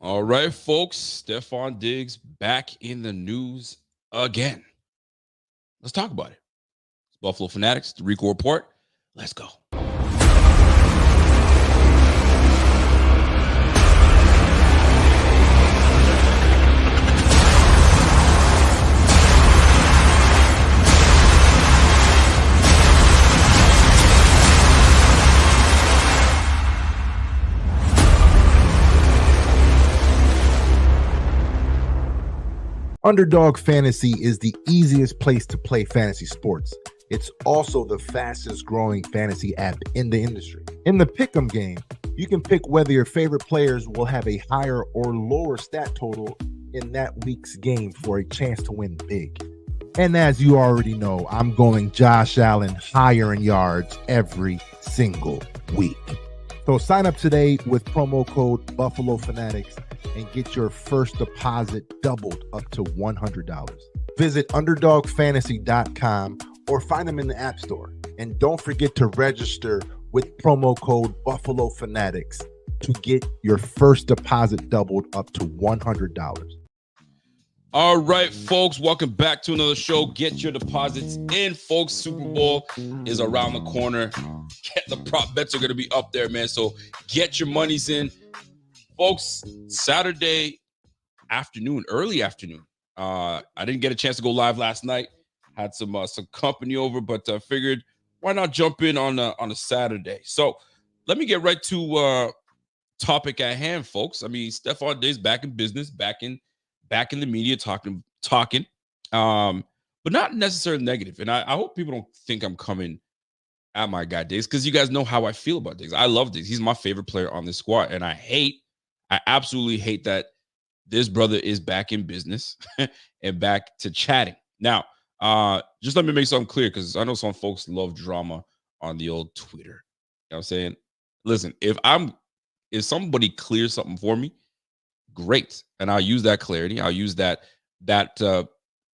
All right, folks. Stefon Diggs back in the news again. Let's talk about it. It's Buffalo Fanatics, the Rico Report. Let's go. Underdog Fantasy is the easiest place to play fantasy sports. It's also the fastest growing fantasy app in the industry. In the pick'em game, you can pick whether your favorite players will have a higher or lower stat total in that week's game for a chance to win big. And as you already know, I'm going Josh Allen higher in yards every single week. So sign up today with promo code Buffalo Fanatics and get your first deposit doubled up to $100. Visit underdogfantasy.com or find them in the App Store. And don't forget to register with promo code Buffalo Fanatics to get your first deposit doubled up to $100. All right, folks, welcome back to another show. Get your deposits in, folks. Super Bowl is around the corner. The prop bets are going to be up there, man. So get your monies in. Folks, Saturday afternoon, early afternoon. I didn't get a chance to go live last night. Had some company over, but figured why not jump in on a Saturday. So let me get right to topic at hand, folks. I mean, Stefon Diggs back in business, back in the media talking, but not necessarily negative. And I hope people don't think I'm coming at my guy Diggs, because you guys know how I feel about Diggs. I love Diggs. He's my favorite player on this squad, and I absolutely hate that this brother is back in business and back to chatting. Now, just let me make something clear, because I know some folks love drama on the old Twitter. You know what I'm saying? Listen, if somebody clears something for me, great. And I'll use that clarity. I'll use that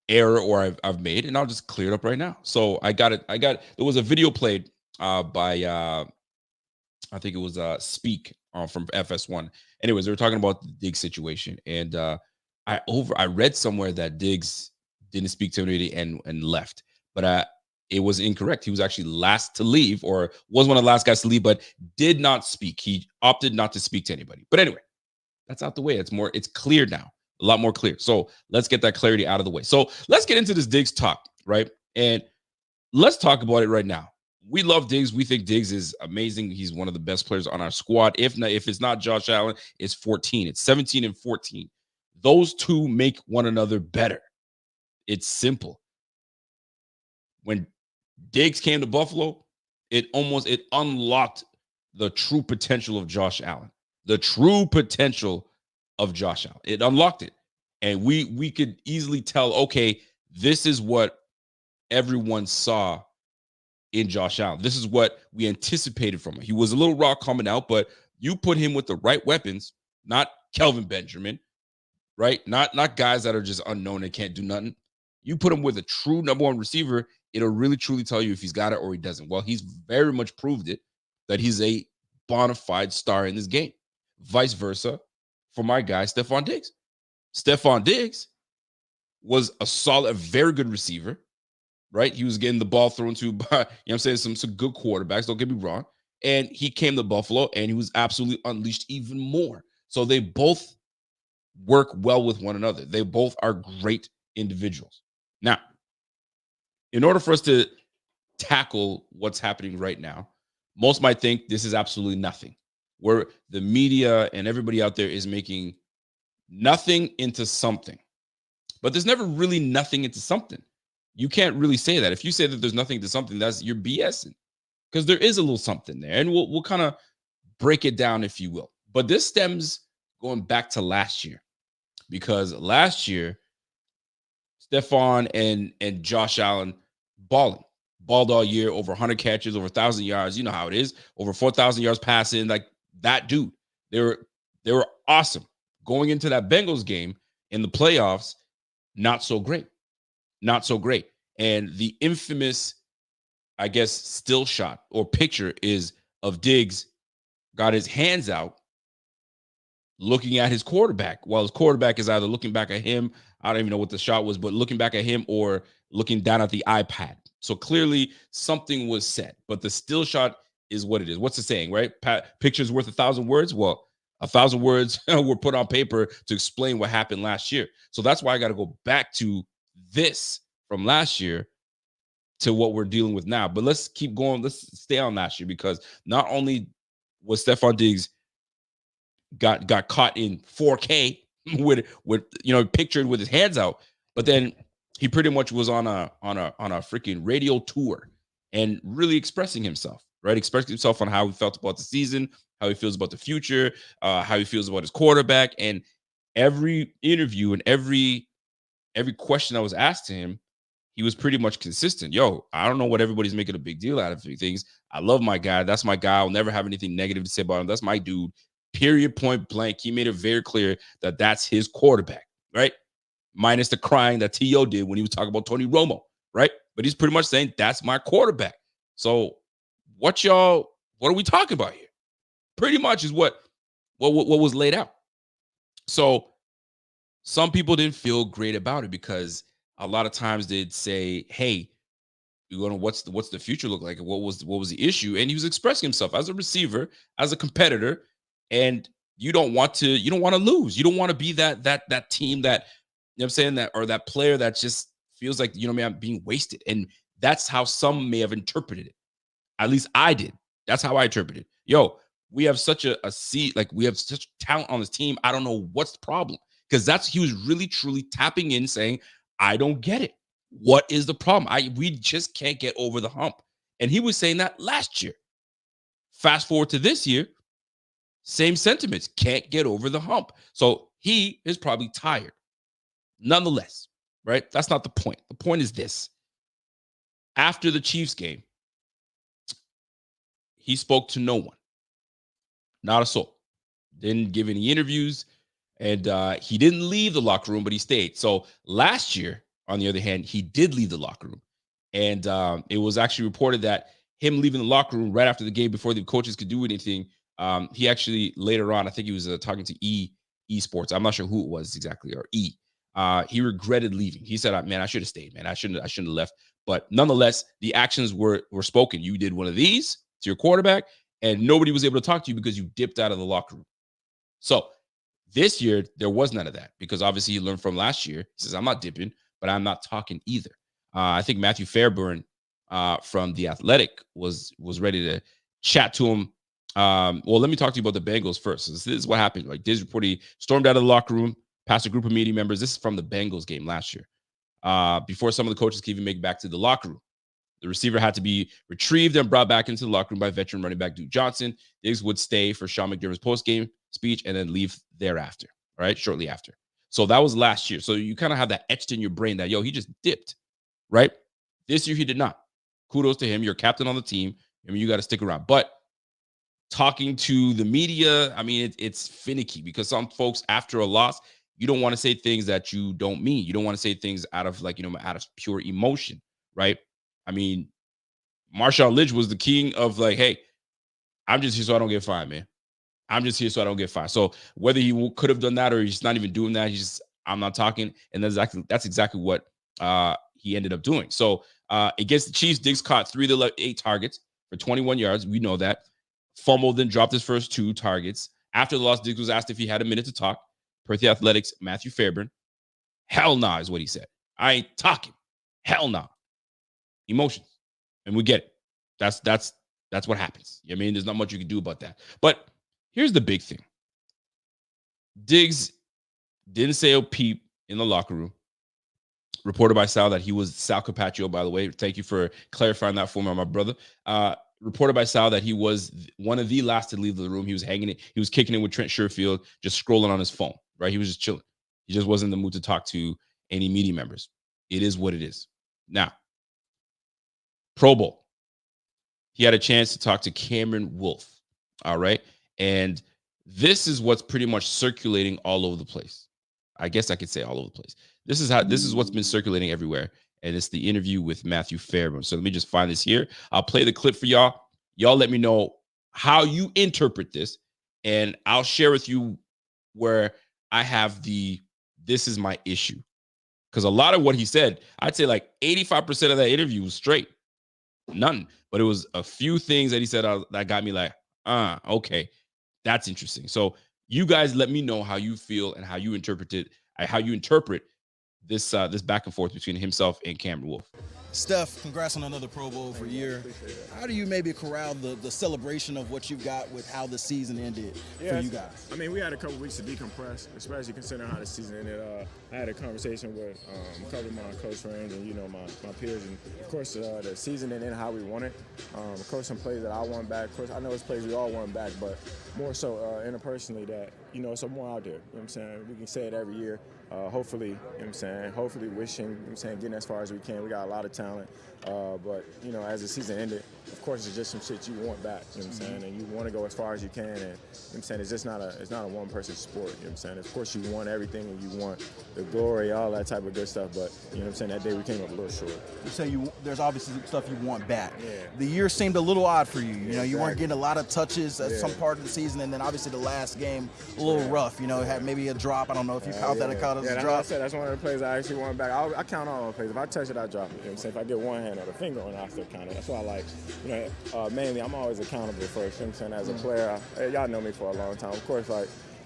error or I've made, and I'll just clear it up right now. So I got it. There was a video played by I think it was Speak from FS1. Anyways, they were talking about the Diggs situation, and I read somewhere that Diggs didn't speak to anybody and left, but it was incorrect. He was actually last to leave, or was one of the last guys to leave, but did not speak. He opted not to speak to anybody. But anyway, that's out the way. It's clear now, a lot more clear. So let's get that clarity out of the way. So let's get into this Diggs talk, right? And let's talk about it right now. We love Diggs. We think Diggs is amazing. He's one of the best players on our squad. If it's not Josh Allen, it's 14. It's 17 and 14. Those two make one another better. It's simple. When Diggs came to Buffalo, it unlocked the true potential of Josh Allen. The true potential of Josh Allen. It unlocked it. And we could easily tell, okay, this is what everyone saw in Josh Allen. This is what we anticipated from him. He was a little raw coming out, but you put him with the right weapons, not Kelvin Benjamin, right? Not guys that are just unknown and can't do nothing. You put him with a true number one receiver, it'll really truly tell you if he's got it or he doesn't. Well, he's very much proved it, that he's a bona fide star in this game. Vice versa for my guy, Stefon Diggs. Stefon Diggs was a very good receiver, right? He was getting the ball thrown to by, you know what I'm saying, some good quarterbacks, don't get me wrong. And he came to Buffalo and he was absolutely unleashed even more. So they both work well with one another. They both are great individuals. Now, in order for us to tackle what's happening right now, most might think this is absolutely nothing, where the media and everybody out there is making nothing into something. But there's never really nothing into something. You can't really say that. If you say that there's nothing to something, you're BSing, because there is a little something there. And we'll kind of break it down, if you will. But this stems going back to last year, because last year, Stefon and Josh Allen balled all year, over 100 catches, over 1,000 yards. You know how it is, over 4,000 yards passing. Like that dude, they were awesome. Going into that Bengals game in the playoffs, not so great. And the infamous, I guess, still shot or picture is of Diggs got his hands out looking at his quarterback while his quarterback is either looking back at him. I don't even know what the shot was, but looking back at him or looking down at the iPad. So clearly something was said, but the still shot is what it is. What's the saying, right? Picture's worth 1,000 words. Well, 1,000 words were put on paper to explain what happened last year. So that's why I got to go back to this from last year to what we're dealing with now. But let's keep going. Let's stay on last year, because not only was Stefon Diggs got caught in 4K with pictured with his hands out, but then he pretty much was on a freaking radio tour and really expressing himself, right? Expressing himself on how he felt about the season, how he feels about the future, how he feels about his quarterback. And every interview and every question that was asked to him, he was pretty much consistent. Yo, I don't know what everybody's making a big deal out of things. I love my guy. That's my guy. I'll never have anything negative to say about him. That's my dude. Period, point blank. He made it very clear that that's his quarterback, right? Minus the crying that T.O. did when he was talking about Tony Romo, right? But he's pretty much saying that's my quarterback. So what are we talking about here? Pretty much is what was laid out. So some people didn't feel great about it, because a lot of times they'd say, hey, what's the future look like? What was the issue? And he was expressing himself as a receiver, as a competitor, and you don't want to lose. You don't want to be that team that, you know what I'm saying, that, or that player that just feels like, I'm being wasted. And that's how some may have interpreted it. At least I did. That's how I interpreted it. Yo, we have such a seat, like we have such talent on this team. I don't know what's the problem. Because he was really truly tapping in, saying, I don't get it. What is the problem? We just can't get over the hump. And he was saying that last year. Fast forward to this year, same sentiments. Can't get over the hump. So he is probably tired. Nonetheless, right? That's not the point. The point is this. After the Chiefs game, he spoke to no one. Not a soul. Didn't give any interviews. And he didn't leave the locker room, but he stayed. So last year, on the other hand, he did leave the locker room. And it was actually reported that him leaving the locker room right after the game, before the coaches could do anything, he actually later on, I think he was talking to eSports. I'm not sure who it was exactly, or E. He regretted leaving. He said, man, I should have stayed, man. I shouldn't have left. But nonetheless, the actions were spoken. You did one of these to your quarterback, and nobody was able to talk to you because you dipped out of the locker room. So this year, there was none of that, because obviously he learned from last year. He says, I'm not dipping, but I'm not talking either. I think Matthew Fairburn from The Athletic was ready to chat to him. Well, let me talk to you about the Bengals first. This is what happened. Like, Diggs reported, he stormed out of the locker room, past a group of media members. This is from the Bengals game last year. Before some of the coaches could even make it back to the locker room. The receiver had to be retrieved and brought back into the locker room by veteran running back Duke Johnson. Diggs would stay for Sean McDermott's post-game speech and then leave thereafter, right? Shortly after. So that was last year. So you kind of have that etched in your brain that, yo, he just dipped, right? This year he did not. Kudos to him. You're captain on the team. I mean, you got to stick around. But talking to the media, I mean, it's finicky, because some folks, after a loss, you don't want to say things that you don't mean. You don't want to say things out of out of pure emotion, right? I mean, Marshawn Lynch was the king of like, hey, I'm just here so I don't get fined, man. I'm just here so I don't get fined. So whether he could have done that or he's not even doing that, he's just, I'm not talking. And that's exactly what he ended up doing. So against the Chiefs, Diggs caught 3 of the 8 targets for 21 yards. We know that. Fumbled, then dropped his first 2 targets. After the loss, Diggs was asked if he had a minute to talk. Per the Athletics, Matthew Fairburn. Hell nah is what he said. I ain't talking. Hell nah. Emotions. And we get it. That's what happens. I mean, there's not much you can do about that. But here's the big thing. Diggs didn't say a peep in the locker room. Reported by Sal that he was Sal Capaccio, by the way. Thank you for clarifying that for me, my brother. Reported by Sal that he was one of the last to leave the room. He was hanging it. He was kicking it with Trent Sherfield, just scrolling on his phone, right? He was just chilling. He just wasn't in the mood to talk to any media members. It is what it is. Now, Pro Bowl. He had a chance to talk to Cameron Wolfe. All right. And this is what's pretty much circulating all over the place. I guess I could say all over the place. This is what's been circulating everywhere. And it's the interview with Matthew Fairburn. So let me just find this here. I'll play the clip for y'all. Y'all let me know how you interpret this. And I'll share with you where I have this is my issue. Because a lot of what he said, I'd say like 85% of that interview was straight. None. But it was a few things that he said that got me like, okay, that's interesting. So you guys let me know how you feel and how you interpret it, how you interpret this back and forth between himself and Cameron Wolfe. Steph, congrats on another Pro Bowl for a year. How do you maybe corral the celebration of what you've got with how the season ended for you guys? I mean, we had a couple weeks to decompress, especially considering how the season ended. I had a conversation with a couple of my close friends and, my peers. And, of course, the season didn't end how we wanted. Of course, some plays that I want back. Of course, I know it's plays we all want back, but more so interpersonally that, it's more out there. You know what I'm saying? We can say it every year. Hopefully, you know what I'm saying, hopefully wishing, you know what I'm saying, getting as far as we can. We got a lot of talent. But, as the season ended, of course, it's just some shit you want back, you know what I'm saying? And you want to go as far as you can. And, you know what I'm saying, it's just not a one-person sport, you know what I'm saying? Of course, you want everything and you want the glory, all that type of good stuff. But, you know what I'm saying, that day we came up a little short. You say there's obviously stuff you want back. Yeah. The year seemed a little odd for you. You Exactly. weren't getting a lot of touches at some part of the season. And then, obviously, the last game, a little rough. It had maybe a drop. I don't know if you count that as a drop. I said, that's one of the plays I actually want back. I count all the plays. If I touch it, I drop it. You know what I'm saying? If I get one hand or the finger on it, I still count it. That's why I like, mainly I'm always accountable first. You know what I'm saying? As a player, y'all know me for a long time. Of course,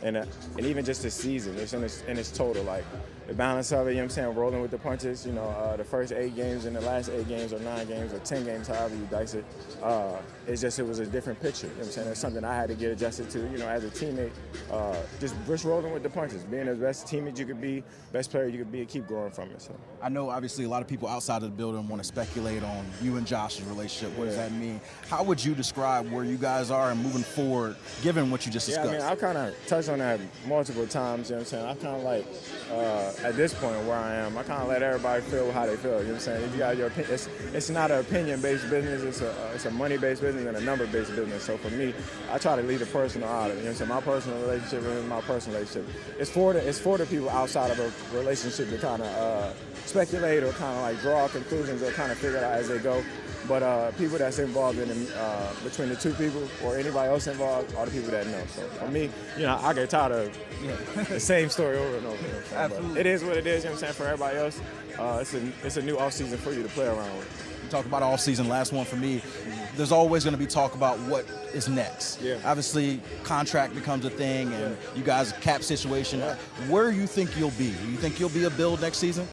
and even just the season, it's in its total, like the balance of it, you know what I'm saying, rolling with the punches, the first 8 games and the last 8 games or 9 games or 10 games, however you dice it, it was a different picture, you know what I'm saying? It's something I had to get adjusted to, as a teammate, just rolling with the punches, being the best teammate you could be, best player you could be, and keep growing from it. So. I know, obviously, a lot of people outside of the building want to speculate on you and Josh's relationship. What does that mean? How would you describe where you guys are and moving forward, given what you just discussed? Yeah, I've kind of touched on that multiple times, you know what I'm saying? I kind of like, at this point where I am, I kind of let everybody feel how they feel, you know what I'm saying? If you got your opinion, it's not an opinion-based business, it's a money-based business and a number-based business. So for me, I try to leave the personal out of it, you know what I'm saying? My personal relationship is my personal relationship. It's for the people outside of a relationship to kind of speculate or kind of like draw conclusions or kind of figure it out as they go. But people that's involved in between the two people or anybody else involved are the people that know. So for me, I get tired of the same story over and over. Absolutely. But it is what it is, you know what I'm saying? For everybody else, it's a new offseason for you to play around with. You talk about offseason, last one for me. There's always going to be talk about what is next. Yeah. Obviously, contract becomes a thing, and you guys' cap situation. Where do you think you'll be? Do you think you'll be a build next season?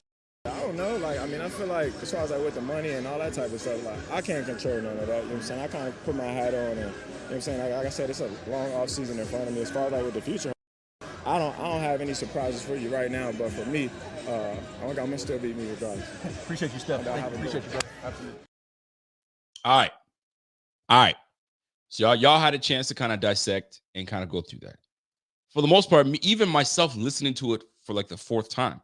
I don't know. I feel like as far as with the money and all that type of stuff, I can't control none of that. You know what I'm saying? I kind of put my hat on, and you know what I'm saying? Like I said, it's a long off season in front of me. As far as with the future, I don't have any surprises for you right now. But for me, I'm gonna still beat me regardless. Appreciate you, Steph. Appreciate you, brother. Absolutely. All right. So y'all had a chance to kind of dissect and kind of go through that. For the most part, even myself listening to it for like the 4th time,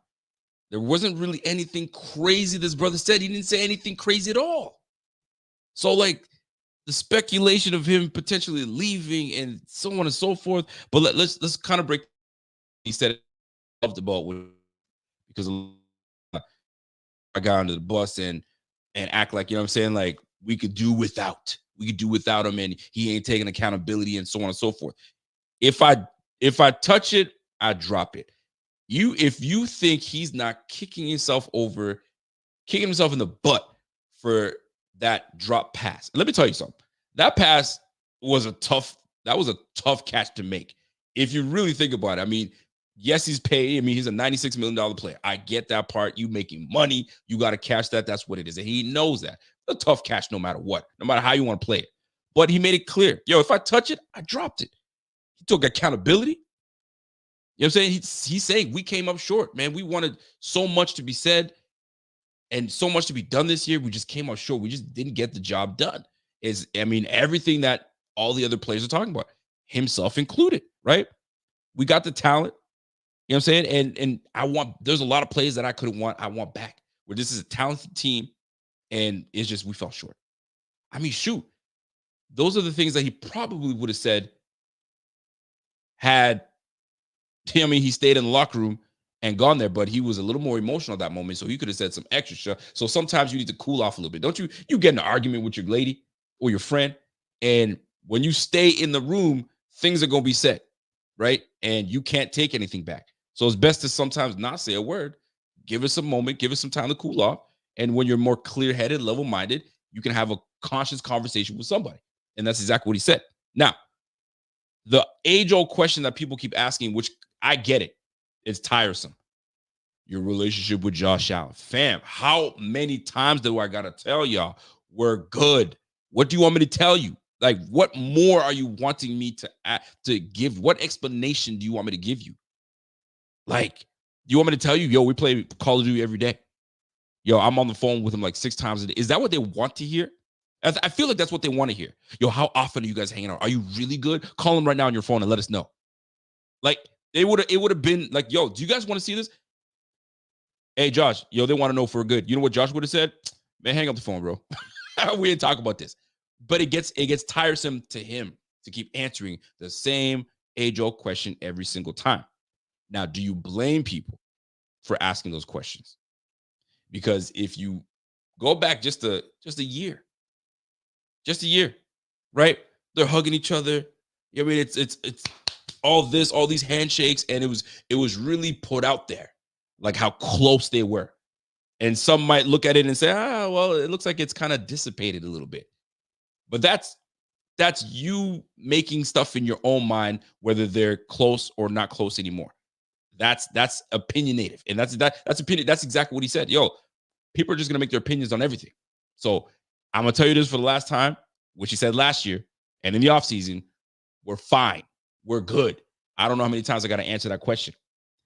there wasn't really anything crazy this brother said. He didn't say anything crazy at all. So like the speculation of him potentially leaving and so on and so forth. But let's kind of break. He said it off the ball because I got under the bus and act like, you know what I'm saying? Like we could do without him and he ain't taking accountability and so on and so forth. If I touch it, I drop it. If you think he's not kicking himself in the butt for that drop pass, let me tell you something. That pass was a tough catch to make. If you really think about it, I mean, yes, he's paid. I mean, he's a $96 million player. I get that part. You making money, you got to catch that. That's what it is. And he knows that. It's a tough catch no matter what, no matter how you want to play it. But he made it clear. Yo, if I touch it, I dropped it. He took accountability. You know what I'm saying? He's saying we came up short, man. We wanted so much to be said and so much to be done this year. We just came up short. We just didn't get the job done. Everything that all the other players are talking about, himself included, right? We got the talent. You know what I'm saying? And there's a lot of plays that I want back. Where this is a talented team and it's just we fell short. I mean, shoot. Those are the things that he probably would have said had he stayed in the locker room and gone there, but he was a little more emotional at that moment, so he could have said some extra stuff. So sometimes you need to cool off a little bit. Don't you get in an argument with your lady or your friend, and when you stay in the room, things are going to be said. right? And you can't take anything back. So it's best to sometimes not say a word. Give us a moment, give us some time to cool off. And when you're more clear-headed, level-minded, you can have a conscious conversation with somebody. And that's exactly what he said. Now, the age-old question that people keep asking, which I get it, it's tiresome. Your relationship with Josh Allen. Fam, how many times do I gotta tell y'all we're good? What do you want me to tell you? Like, what more are you wanting me to give? What explanation do you want me to give you? Like, you want me to tell you, yo, we play Call of Duty every day. Yo, I'm on the phone with him like 6 times a day. Is that what they want to hear? I feel like that's what they want to hear. Yo, how often are you guys hanging out? Are you really good? Call them right now on your phone and let us know. Like, it would have been like, yo, do you guys want to see this? Hey, Josh, yo, they want to know if we're good. You know what Josh would have said? Man, hang up the phone, bro. We didn't talk about this. But it gets tiresome to him to keep answering the same age-old question every single time. Now, do you blame people for asking those questions? Because if you go back just a year, right? They're hugging each other. I mean, it's all this, all these handshakes, and it was really put out there, like how close they were. And some might look at it and say, well, it looks like it's kind of dissipated a little bit. But that's you making stuff in your own mind, whether they're close or not close anymore. That's opinionative. And that's opinion. That's exactly what he said. Yo, people are just gonna make their opinions on everything. So I'm gonna tell you this for the last time, which he said last year, and in the offseason, we're fine. We're good. I don't know how many times I got to answer that question.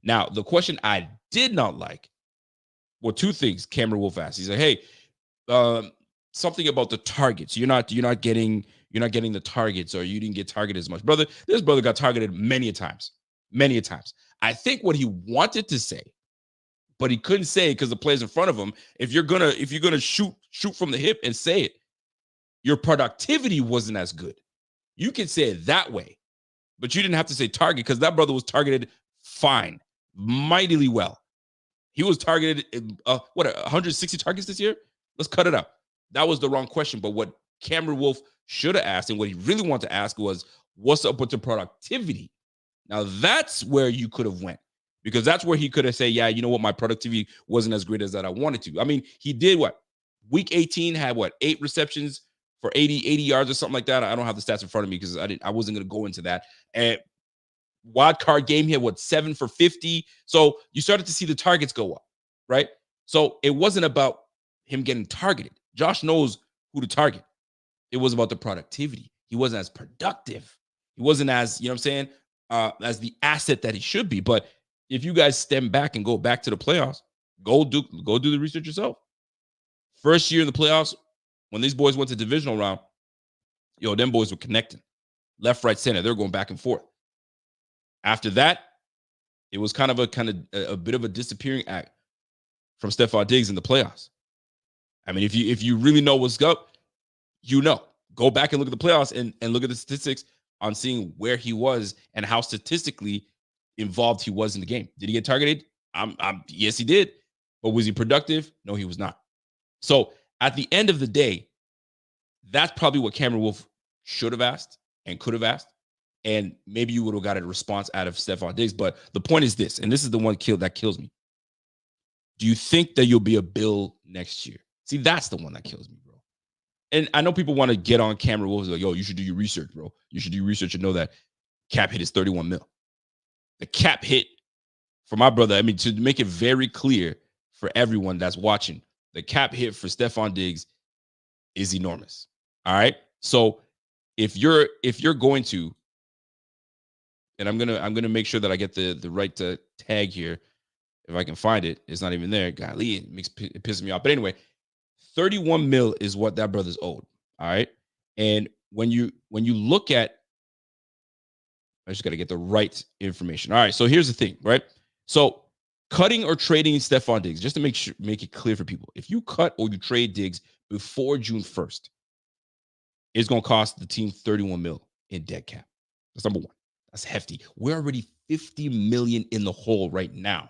Now, the question I did not like were 2 things Cameron Wolf asked. He said, hey, something about the targets. You're not getting the targets, or you didn't get targeted as much. Brother, this brother got targeted many a times. Many a times. I think what he wanted to say, but he couldn't say it because the players in front of him, if you're gonna shoot from the hip and say it, your productivity wasn't as good. You can say it that way, but you didn't have to say target, because that brother was targeted fine, mightily well. He was targeted 160 targets this year? Let's cut it out. That was the wrong question. But what Cameron Wolf should have asked, and what he really wanted to ask, was, what's up with the productivity? Now, that's where you could have went, because that's where he could have said, yeah, you know what, my productivity wasn't as great as that I wanted to. I mean, he did what? Week 18 had 8 receptions for 80 yards or something like that. I don't have the stats in front of me because I wasn't going to go into that. And wild card game, he had 7 for 50. So you started to see the targets go up, right? So it wasn't about him getting targeted. Josh knows who to target. It was about the productivity. He wasn't as productive. He wasn't as, you know what I'm saying, as the asset that he should be. But if you guys stem back and go back to the playoffs, go do the research yourself. First year in the playoffs, when these boys went to divisional round, yo, them boys were connecting. Left, right, center. They're going back and forth. After that, it was kind of a bit of a disappearing act from Stefon Diggs in the playoffs. I mean, if you really know what's up, you know. Go back and look at the playoffs and look at the statistics on seeing where he was and how statistically involved he was in the game. Did he get targeted? Yes, he did. But was he productive? No, he was not. So at the end of the day, that's probably what Cameron Wolf should have asked and could have asked. And maybe you would have got a response out of Stefon Diggs. But the point is this, and this is the one that kills me. Do you think that you'll be a Bill next year? See, that's the one that kills me, bro. And I know people want to get on Cameron Wolf, like, yo, you should do your research, bro. You should do your research and know that cap hit is 31 mil. The cap hit for my brother, I mean, to make it very clear for everyone that's watching, the cap hit for Stefon Diggs is enormous. All right. So if you're going to, and I'm gonna make sure that I get the right to tag here. If I can find it, it's not even there. Golly, it pisses me off. But anyway, 31 mil is what that brother's owed. All right. And when you look at, I just got to get the right information. All right. So here's the thing, right? So cutting or trading Stefon Diggs, just to make it clear for people, if you cut or you trade Diggs before June 1st, it's going to cost the team 31 mil in dead cap. That's number one. That's hefty. We're already 50 million in the hole right now.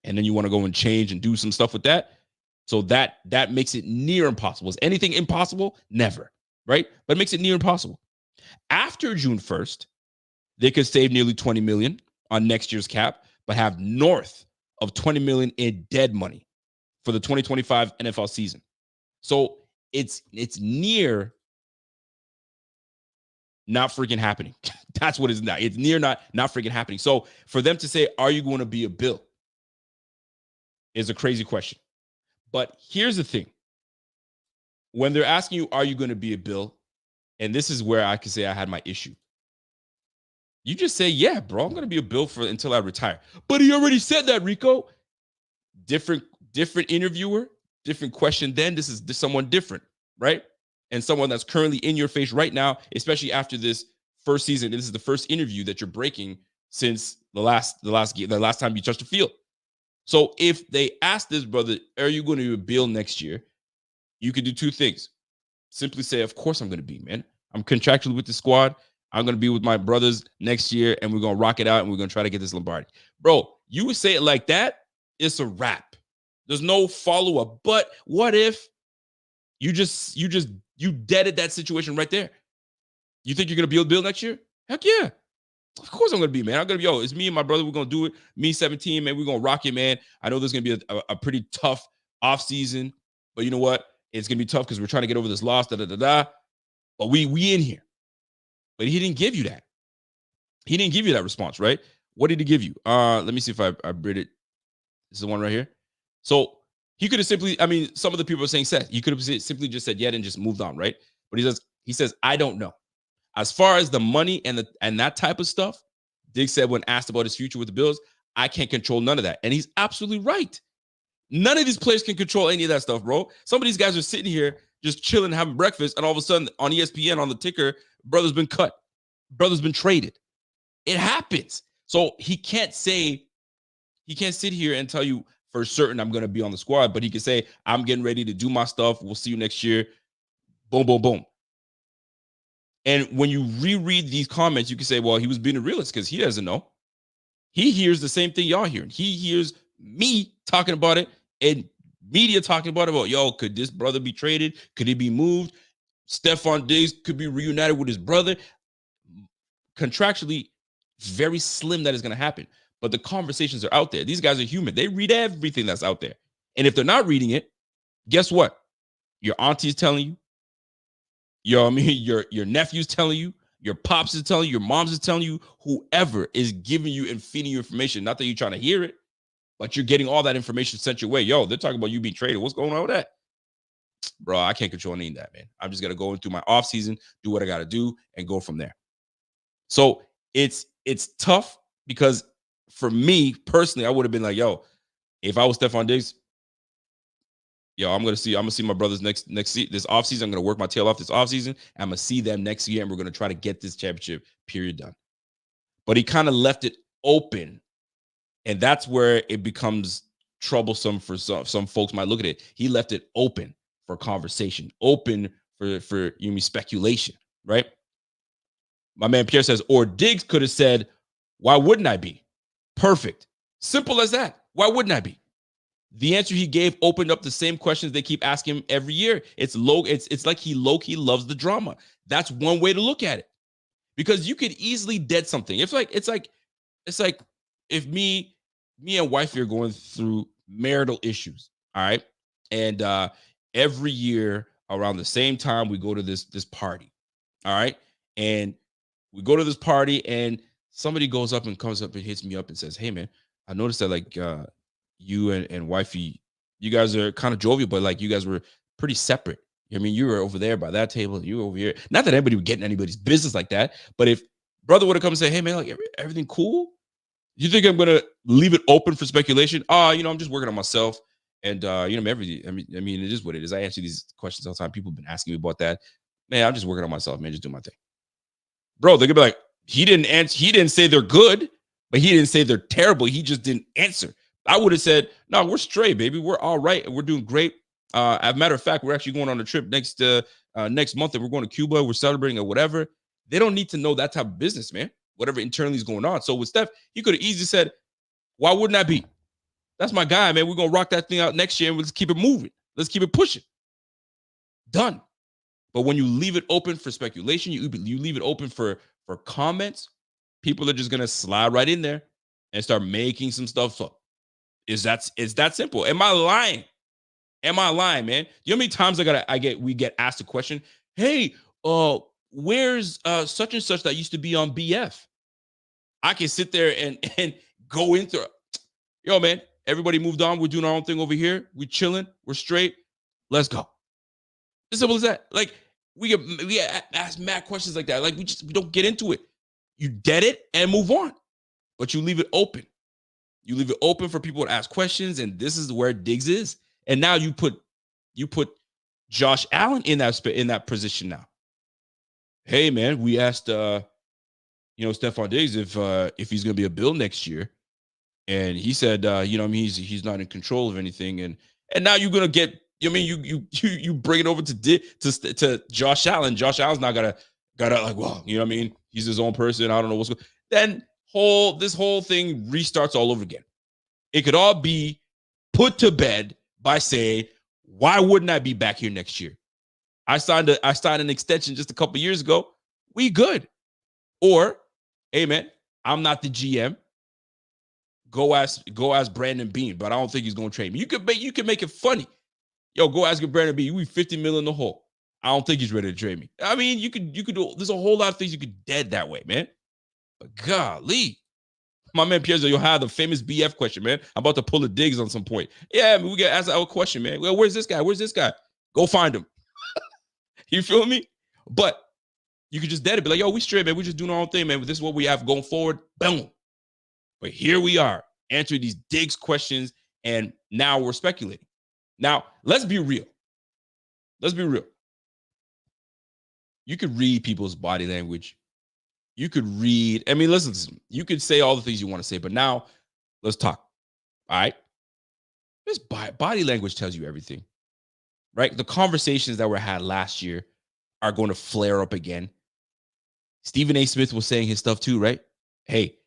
And then you want to go and change and do some stuff with that. So that makes it near impossible. Is anything impossible? Never, right? But it makes it near impossible. After June 1st, they could save nearly 20 million on next year's cap, but have north of 20 million in dead money for the 2025 NFL season. So it's near not freaking happening. That's what it's not. It's near not freaking happening. So for them to say, are you going to be a Bill, is a crazy question. But here's the thing. When they're asking you, are you going to be a Bill? And this is where I can say I had my issue. You just say, yeah, bro, I'm going to be a Bill until I retire. But he already said that, Rico. Different interviewer, different question then. This is someone different, right? And someone that's currently in your face right now, especially after this first season. This is the first interview that you're breaking since the last time you touched the field. So if they ask this brother, are you going to be a Bill next year? You could do two things. Simply say, of course I'm going to be, man. I'm contractually with the squad. I'm going to be with my brothers next year, and we're going to rock it out, and we're going to try to get this Lombardi. Bro, you would say it like that, it's a wrap. There's no follow-up. But what if you deaded that situation right there? You think you're going to be a Bill next year? Heck yeah. Of course I'm going to be, man. I'm going to be, it's me and my brother. We're going to do it. Me, 17, man. We're going to rock it, man. I know there's going to be a pretty tough offseason, but you know what? It's going to be tough because we're trying to get over this loss, But we in here. But he didn't give you that. He didn't give you that response, right? What did he give you? Let me see if I read it. This is the one right here. So he could have simply, some of the people are saying Seth, you could have simply just said yeah and just moved on, right? But he says, I don't know. As far as the money and that type of stuff, Diggs said when asked about his future with the Bills, I can't control none of that. And he's absolutely right. None of these players can control any of that stuff, bro. Some of these guys are sitting here just chilling, having breakfast, and all of a sudden on ESPN, on the ticker, brother's been cut. Brother's been traded. It happens. So he can't sit here and tell you for certain I'm going to be on the squad, but he can say, I'm getting ready to do my stuff. We'll see you next year. Boom, boom, boom. And when you reread these comments, you can say, well, he was being a realist because he doesn't know. He hears the same thing y'all hearing. He hears me talking about it and media talking about it. Well, yo, could this brother be traded? Could he be moved? Stefon Diggs could be reunited with his brother. Contractually, very slim that is going to happen. But the conversations are out there. These guys are human. They read everything that's out there. And if they're not reading it, guess what? Your auntie's telling you. Your nephew's telling you. Your pops is telling you. Your mom's is telling you. Whoever is giving you and feeding you information. Not that you're trying to hear it, but you're getting all that information sent your way. Yo, they're talking about you being traded. What's going on with that? Bro, I can't control any of that, man. I'm just going to go into my offseason, do what I got to do, and go from there. So it's tough because for me personally, I would have been like, yo, if I was Stefon Diggs, yo, I'm gonna see my brothers this offseason. I'm gonna work my tail off this offseason. I'm gonna see them next year, and we're gonna try to get this championship period done. But he kind of left it open, and that's where it becomes troublesome for some folks. Might look at it. He left it open for conversation, open for speculation, right? My man Pierre says, or Diggs could have said, why wouldn't I be? Perfect. Simple as that. Why wouldn't I be? The answer he gave opened up the same questions they keep asking him every year. It's like he low-key loves the drama. That's one way to look at it. Because you could easily dead something. It's like if me and wifey are going through marital issues, all right? And every year around the same time we go to this party, all right? And we go to this party and somebody comes up and hits me up and says, hey, man, I noticed that like you and wifey, you guys are kind of jovial, but like you guys were pretty separate. I mean, you were over there by that table, you were over here. Not that anybody would get in anybody's business like that, but if brother would have come and say, hey, man, like everything cool? You think I'm going to leave it open for speculation? I'm just working on myself. And, everything. I mean, it is what it is. I answer these questions all the time. People have been asking me about that. Man, I'm just working on myself, man. Just doing my thing. Bro, they're going to be like, he didn't answer. He didn't say they're good, but he didn't say they're terrible. He just didn't answer. I would have said, no, we're straight, baby. We're all right. We're doing great. As a matter of fact, we're actually going on a trip next month, and we're going to Cuba. We're celebrating or whatever. They don't need to know that type of business, man. Whatever internally is going on. So with Steph, he could have easily said, why wouldn't I be? That's my guy, man. We're going to rock that thing out next year, and let's keep it moving. Let's keep it pushing. Done. But when you leave it open for speculation, you leave it open for comments, people are just gonna slide right in there and start making some stuff up. It's that simple. Am I lying? Am I lying, man? You know how many times we get asked a question? Hey, where's such and such that used to be on BF? I can sit there and go into, yo, man, everybody moved on. We're doing our own thing over here. We're chilling. We're straight. Let's go. As simple as that. Like, we get asked mad questions like that. Like, we don't get into it. You dead it and move on. But you leave it open. You leave it open for people to ask questions, and this is where Diggs is. And now you put Josh Allen in that position now. Hey, man, we asked Stefon Diggs if he's going to be a Bill next year, and he said he's not in control of anything, and now you're going to get you bring it over to Josh Allen. Josh Allen's not gotta like, well, he's his own person. I don't know what's going. Then this whole thing restarts all over again. It could all be put to bed by saying, why wouldn't I be back here next year? I signed an extension just a couple years ago. We good. Or, hey man, I'm not the GM. Go ask Brandon Beane, but I don't think he's gonna trade me. You could make it funny. Yo, go ask Brandon Beane. We 50 million in the hole. I don't think he's ready to trade me. I mean, you could do. There's a whole lot of things you could dead that way, man. But golly, my man Piazza, you'll have the famous BF question, man. I'm about to pull a Diggs on some point. Yeah, we got to ask our question, man. Well, where's this guy? Where's this guy? Go find him. You feel me? But you could just dead it, be like, yo, we straight, man. We just doing our own thing, man. But this is what we have going forward. Boom. But here we are, answering these Diggs questions, and now we're speculating. Now, let's be real. Let's be real. You could read people's body language. You could read, listen, you could say all the things you want to say, but now let's talk. All right? This body language tells you everything, right? The conversations that were had last year are going to flare up again. Stephen A. Smith was saying his stuff too, right? Hey,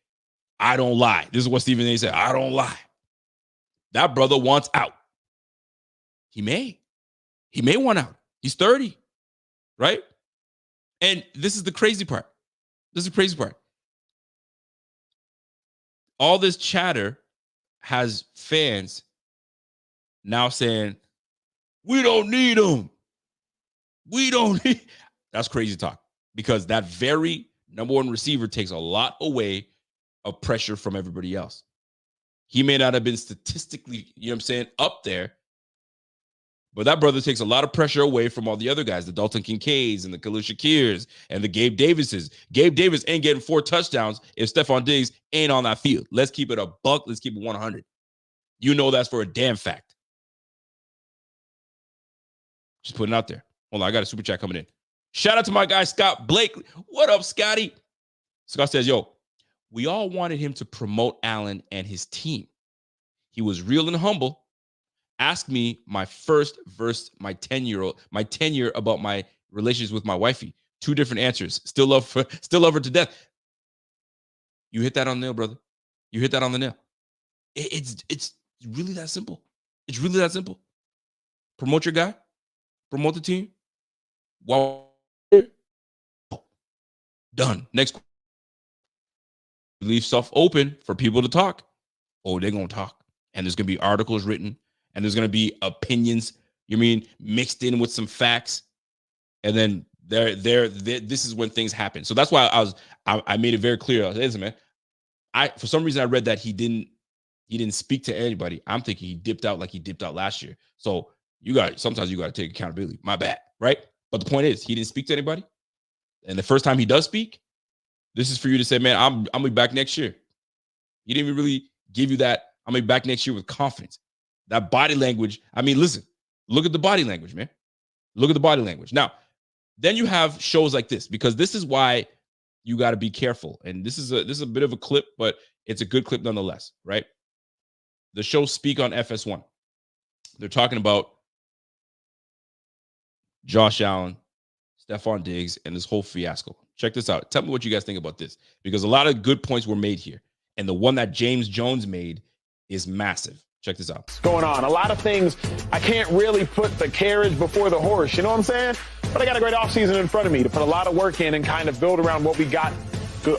I don't lie. This is what Stephen A. said. I don't lie. That brother wants out. He may want out. He's 30, right? And this is the crazy part. All this chatter has fans now saying, we don't need him. We don't need. That's crazy talk, because that very number one receiver takes a lot away of pressure from everybody else. He may not have been statistically, up there, but that brother takes a lot of pressure away from all the other guys, the Dalton Kincaids and the Khalil Shakirs and the Gabe Davises. Gabe Davis ain't getting 4 touchdowns if Stefon Diggs ain't on that field. Let's keep it a buck. Let's keep it 100. That's for a damn fact. Just putting it out there. Hold on, I got a super chat coming in. Shout out to my guy, Scott Blake. What up, Scotty? Scott says, yo, we all wanted him to promote Allen and his team. He was real and humble. Ask me my first verse, my tenure about my relations with my wifey. 2 different answers. Still love her to death. You hit that on the nail, brother. You hit that on the nail. It's really that simple. It's really that simple. Promote your guy. Promote the team. Wow. Done. Next. Leave stuff open for people to talk. Oh, they're going to talk. And there's going to be articles written. And there's going to be opinions, mixed in with some facts. And then this is when things happen. So that's why I made it very clear. I said, listen, man, for some reason I read that he didn't speak to anybody. I'm thinking he dipped out like he dipped out last year. So sometimes you got to take accountability. My bad, right? But the point is, he didn't speak to anybody. And the first time he does speak, this is for you to say, man, I'm gonna be back next year. He didn't even really give you that. I'm gonna be back next year with confidence. That body language. Listen, look at the body language, man. Look at the body language. Now, then you have shows like this, because this is why you got to be careful. And this is a bit of a clip, but it's a good clip nonetheless, right? The show Speak on FS1. They're talking about Josh Allen, Stefon Diggs, and this whole fiasco. Check this out. Tell me what you guys think about this, because a lot of good points were made here. And the one that James Jones made is massive. Check this out. What's going on? A lot of things, I can't really put the carriage before the horse. You know what I'm saying? But I got a great offseason in front of me to put a lot of work in and kind of build around what we got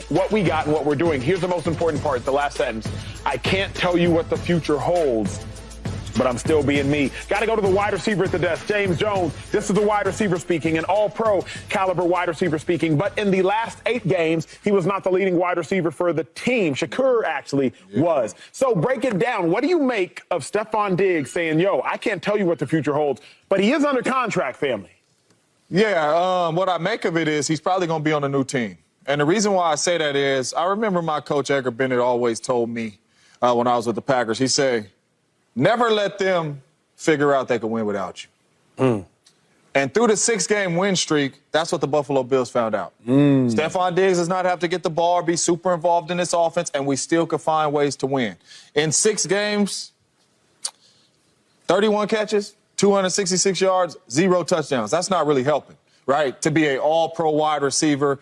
what we got and what we're doing. Here's the most important part, the last sentence. I can't tell you what the future holds, but I'm still being me. Got to go to the wide receiver at the desk, James Jones. This is the wide receiver speaking, an all-pro caliber wide receiver speaking. But in the last 8 games, he was not the leading wide receiver for the team. Shakur actually was. So break it down. What do you make of Stefon Diggs saying, yo, I can't tell you what the future holds, but he is under contract, family? Yeah, what I make of it is he's probably going to be on a new team. And the reason why I say that is I remember my coach, Edgar Bennett, always told me when I was with the Packers, he said, never let them figure out they can win without you. And through the 6-game win streak, that's what the Buffalo Bills found out. Stefon Diggs does not have to get the ball or be super involved in this offense, and we still could find ways to win. In 6 games, 31 catches, 266 yards, 0 touchdowns. That's not really helping, right? To be an all-pro wide receiver,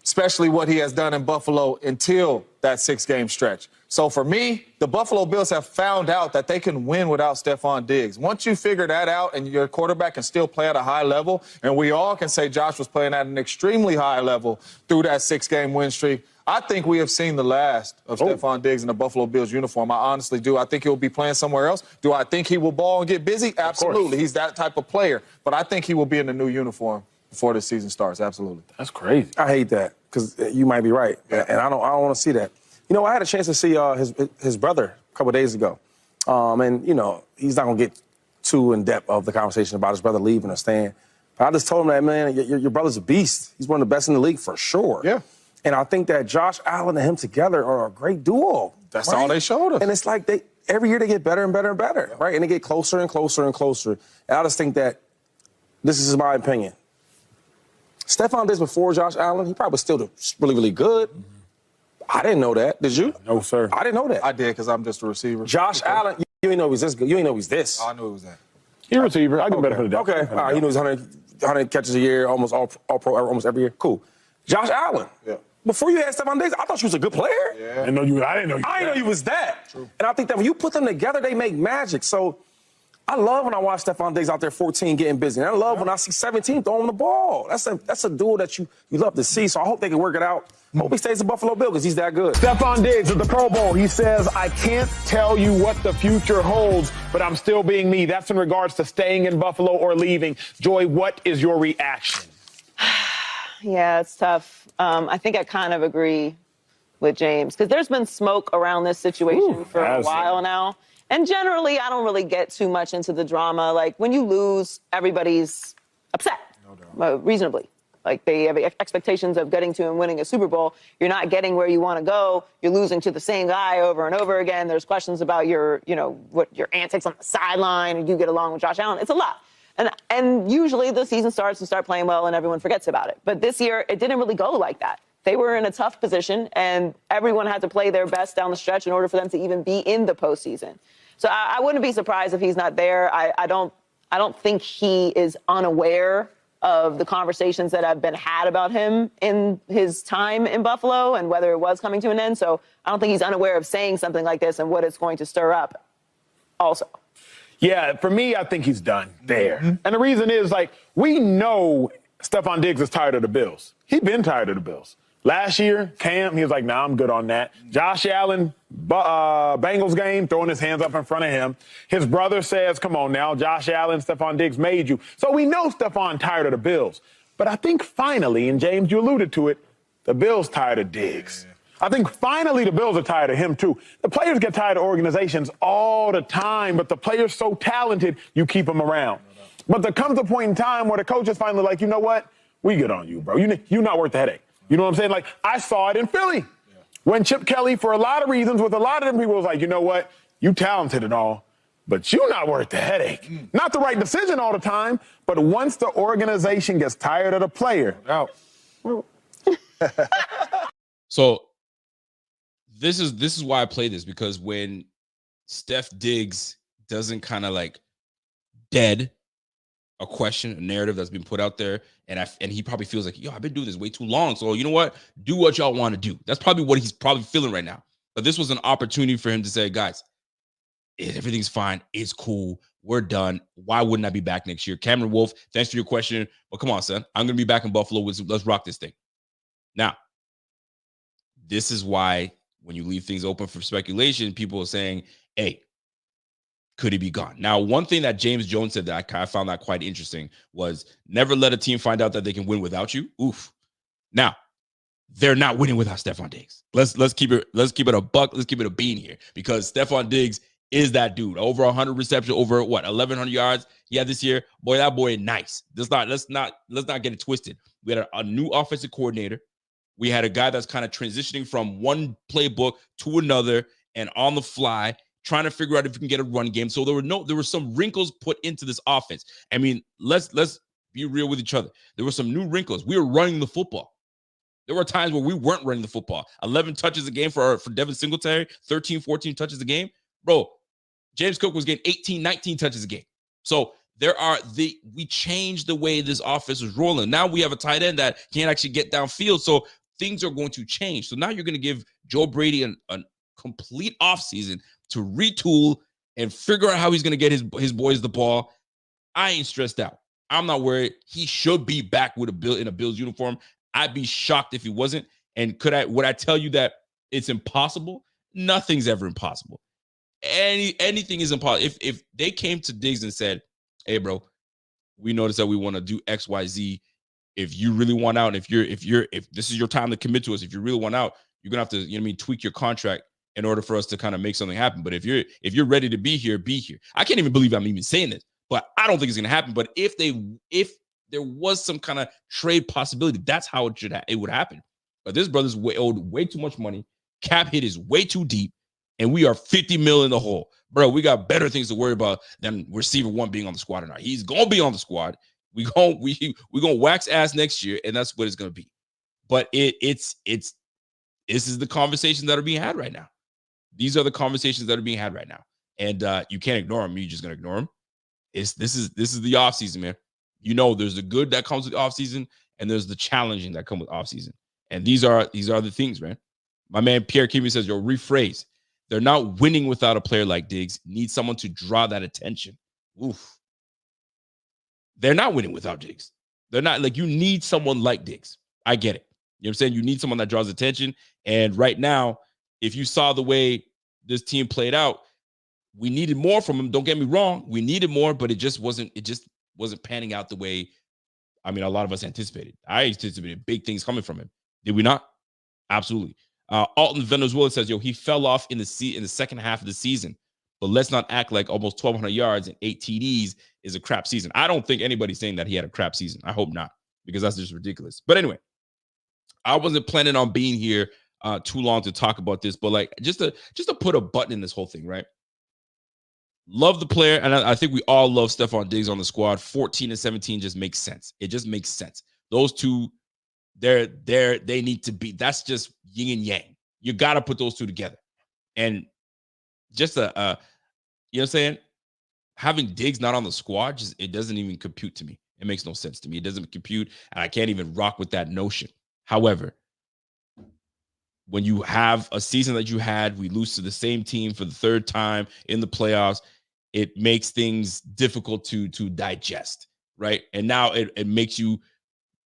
especially what he has done in Buffalo until that 6-game stretch. So for me, the Buffalo Bills have found out that they can win without Stefon Diggs. Once you figure that out and your quarterback can still play at a high level, and we all can say Josh was playing at an extremely high level through that 6-game win streak, I think we have seen the last of Stefon Diggs in the Buffalo Bills uniform. I honestly do. I think he'll be playing somewhere else. Do I think he will ball and get busy? Absolutely. He's that type of player. But I think he will be in the new uniform before the season starts. Absolutely. That's crazy. I hate that because you might be right, and I don't want to see that. You know, I had a chance to see his brother a couple of days ago, and you know he's not gonna get too in depth of the conversation about his brother leaving or staying. But I just told him that, man, your brother's a beast. He's one of the best in the league for sure. Yeah. And I think that Josh Allen and him together are a great duo. That's all they showed us. And it's like every year they get better and better and better, right? And they get closer and closer and closer. And I just think that this is my opinion. Stefon Diggs before Josh Allen, he probably was still really, really good. I didn't know that. Did you? No, sir. I didn't know that. I did because I'm just a receiver. Josh Allen, you didn't know he was this good. You didn't know he was this. Oh, I knew it was that. He's a receiver. I give better for the doubt. Okay. All right. He knows 100 catches a year, almost all pro, almost every year. Cool. Josh Allen. Yeah. Before you had Stefon Diggs, I thought you was a good player. Yeah. I didn't know you was that. True. And I think that when you put them together, they make magic. So I love when I watch Stefon Diggs out there 14 getting busy. And I love when I see 17 throwing the ball. That's a duel that you love to see. So I hope they can work it out. Hope he stays in Buffalo Bill because he's that good. Stefon Diggs at the Pro Bowl. He says, I can't tell you what the future holds, but I'm still being me. That's in regards to staying in Buffalo or leaving. Joy, what is your reaction? Yeah, it's tough. I think I kind of agree with James because there's been smoke around this situation for a while now. And generally, I don't really get too much into the drama. Like, when you lose, everybody's upset, reasonably. Like, they have expectations of getting to and winning a Super Bowl. You're not getting where you want to go. You're losing to the same guy over and over again. There's questions about your antics on the sideline, and you get along with Josh Allen. It's a lot. And usually the season starts and start playing well and everyone forgets about it. But this year, it didn't really go like that. They were in a tough position, and everyone had to play their best down the stretch in order for them to even be in the postseason. So I wouldn't be surprised if he's not there. I don't think he is unaware of the conversations that have been had about him in his time in Buffalo and whether it was coming to an end. So I don't think he's unaware of saying something like this and what it's going to stir up also. Yeah, for me, I think he's done there. And the reason is, like, we know Stefon Diggs is tired of the Bills. He's been tired of the Bills. Last year, Cam, he was like, nah, I'm good on that. Josh Allen, Bengals game, throwing his hands up in front of him. His brother says, come on now, Josh Allen, Stefon Diggs made you. So we know Stefon tired of the Bills. But I think finally, and James, you alluded to it, the Bills tired of Diggs. Yeah. I think finally the Bills are tired of him, too. The players get tired of organizations all the time, but the player's so talented, you keep him around. But there comes a point in time where the coach is finally like, you know what? We get on you, bro. You're not worth the headache. You know what I'm saying? Like, I saw it in Philly. When Chip Kelly, for a lot of reasons, with a lot of them people, was like, you know what? You talented and all, but you're not worth the headache. Not the right decision all the time, but once the organization gets tired of the player. So this is why I play this, because when Steph Diggs doesn't kind of like dead a question, a narrative that's been put out there, and he probably feels like, yo, I've been doing this way too long, so you know what? Do what y'all want to do. That's probably what he's probably feeling right now. But this was an opportunity for him to say, guys, everything's fine. It's cool. We're done. Why wouldn't I be back next year? Cameron Wolf, thanks for your question. But come on, son. I'm going to be back in Buffalo. Let's rock this thing. Now, this is why when you leave things open for speculation, people are saying, hey, could he be gone? Now, one thing that James Jones said that I found that quite interesting was never let a team find out that they can win without you. Oof. Now, they're not winning without Stefon Diggs. Let's keep it a buck. Let's keep it a bean here, because Stefon Diggs is that dude. Over 100 receptions, over 1,100 yards. Yeah, this year, boy, that boy nice. Let's not get it twisted. We had a new offensive coordinator. We had a guy that's kind of transitioning from one playbook to another and on the fly, trying to figure out if we can get a run game. So there were some wrinkles put into this offense. I mean, let's be real with each other. There were some new wrinkles. We were running the football. There were times where we weren't running the football. 11 touches a game for Devin Singletary, 13, 14 touches a game. Bro, James Cook was getting 18, 19 touches a game. So we changed the way this offense was rolling. Now we have a tight end that can't actually get downfield. So things are going to change. So now you're going to give Joe Brady a complete offseason to retool and figure out how he's going to get his boys the ball. I ain't stressed out. I'm not worried. He should be back with in a Bills uniform. I'd be shocked if he wasn't. And would I tell you that it's impossible? Nothing's ever impossible. Anything is impossible. If they came to Diggs and said, hey, bro, we noticed that we want to do X, Y, Z. If you really want out, if this is your time to commit to us, if you really want out, you're gonna have to, tweak your contract in order for us to kind of make something happen. But if you're ready to be here, be here. I can't even believe I'm even saying this, but I don't think it's gonna happen. But if there was some kind of trade possibility, that's how it would happen. But this brother's owed way too much money. Cap hit is way too deep, and we are 50 mil in the hole. Bro, we got better things to worry about than receiver one being on the squad or not. He's gonna be on the squad. We gonna wax ass next year, and that's what it's gonna be. But this is the conversations that are being had right now. These are the conversations that are being had right now, and you can't ignore them. You're just gonna ignore them. This is the offseason, man. There's the good that comes with offseason, and there's the challenging that comes with offseason. And these are the things, man. My man Pierre Kimmy says, yo, rephrase. They're not winning without a player like Diggs. Need someone to draw that attention. Oof. They're not winning without Diggs. They're not, like, you need someone like Diggs. I get it. You know what I'm saying? You need someone that draws attention. And right now, if you saw the way this team played out, we needed more from him. Don't get me wrong. We needed more, but it just wasn't panning out the way, a lot of us anticipated. I anticipated big things coming from him. Did we not? Absolutely. Alton Venezuela says, yo, he fell off in the second half of the season, but let's not act like almost 1,200 yards and 8 TDs is a crap season. I don't think anybody's saying that he had a crap season. I hope not, because that's just ridiculous. But anyway, I wasn't planning on being here too long to talk about this, but like just to put a button in this whole thing, right? Love the player, and I think we all love Stefon Diggs on the squad. 14 and 17 just makes sense. It just makes sense. Those two, they need to be. That's just yin and yang. You got to put those two together, and just you know what I'm saying? Having Diggs not on the squad, it doesn't even compute to me. It makes no sense to me. It doesn't compute, and I can't even rock with that notion. However, when you have a season that you had, we lose to the same team for the third time in the playoffs, it makes things difficult to digest, right? And now it makes you,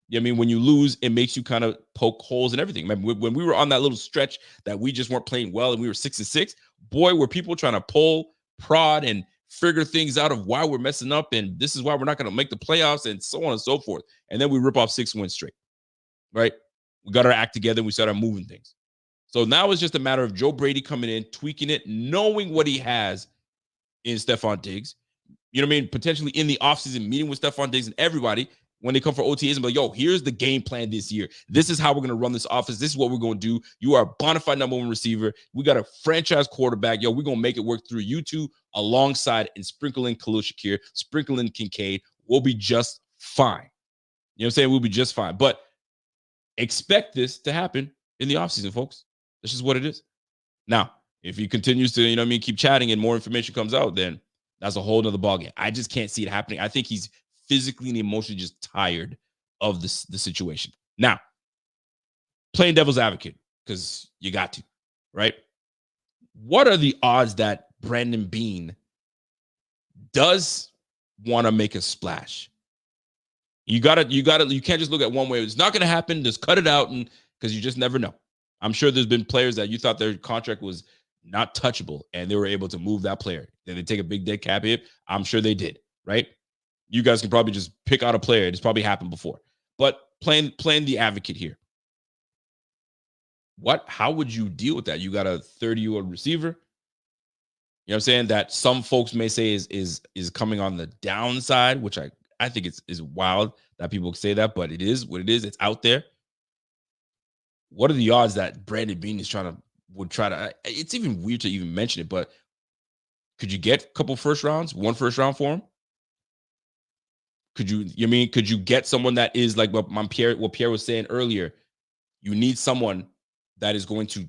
when you lose, it makes you kind of poke holes in everything. Remember, when we were on that little stretch that we just weren't playing well and we were 6-6, boy, were people trying to prod and figure things out of why we're messing up, and this is why we're not going to make the playoffs, and so on and so forth. And then we rip off 6 wins straight, right? We got our act together and we started moving things. So now it's just a matter of Joe Brady coming in, tweaking it, knowing what he has in Stefon Diggs. You know what I mean? Potentially in the offseason, meeting with Stefon Diggs and everybody when they come for OTAs and be like, yo, here's the game plan this year. This is how we're going to run this offense. This is what we're going to do. You are a bona fide number one receiver. We got a franchise quarterback. Yo, we're going to make it work through you two alongside and sprinkle in Khalil Shakir, sprinkle in Kincaid. We'll be just fine. You know what I'm saying? We'll be just fine. But expect this to happen in the offseason, folks. This is what it is. Now, if he continues to, keep chatting and more information comes out, then that's a whole nother ballgame. I just can't see it happening. I think he's physically and emotionally just tired of the situation. Now, playing devil's advocate, because you got to, right? What are the odds that Brandon Beane does want to make a splash? You can't just look at one way. It's not going to happen. Just cut it out, and because you just never know. I'm sure there's been players that you thought their contract was not touchable, and they were able to move that player. Did they take a big dead cap hit? I'm sure they did, right? You guys can probably just pick out a player. It's probably happened before. But playing the advocate here. How would you deal with that? You got a 30-year-old receiver, you know what I'm saying, that some folks may say is coming on the downside, which I think is wild that people say that, but it is what it is. It's out there. What are the odds that Brandon Beane would try to, it's even weird to even mention it, but could you get a couple first rounds, one first round for him? Could you get someone that is like what Pierre was saying earlier? You need someone that is going to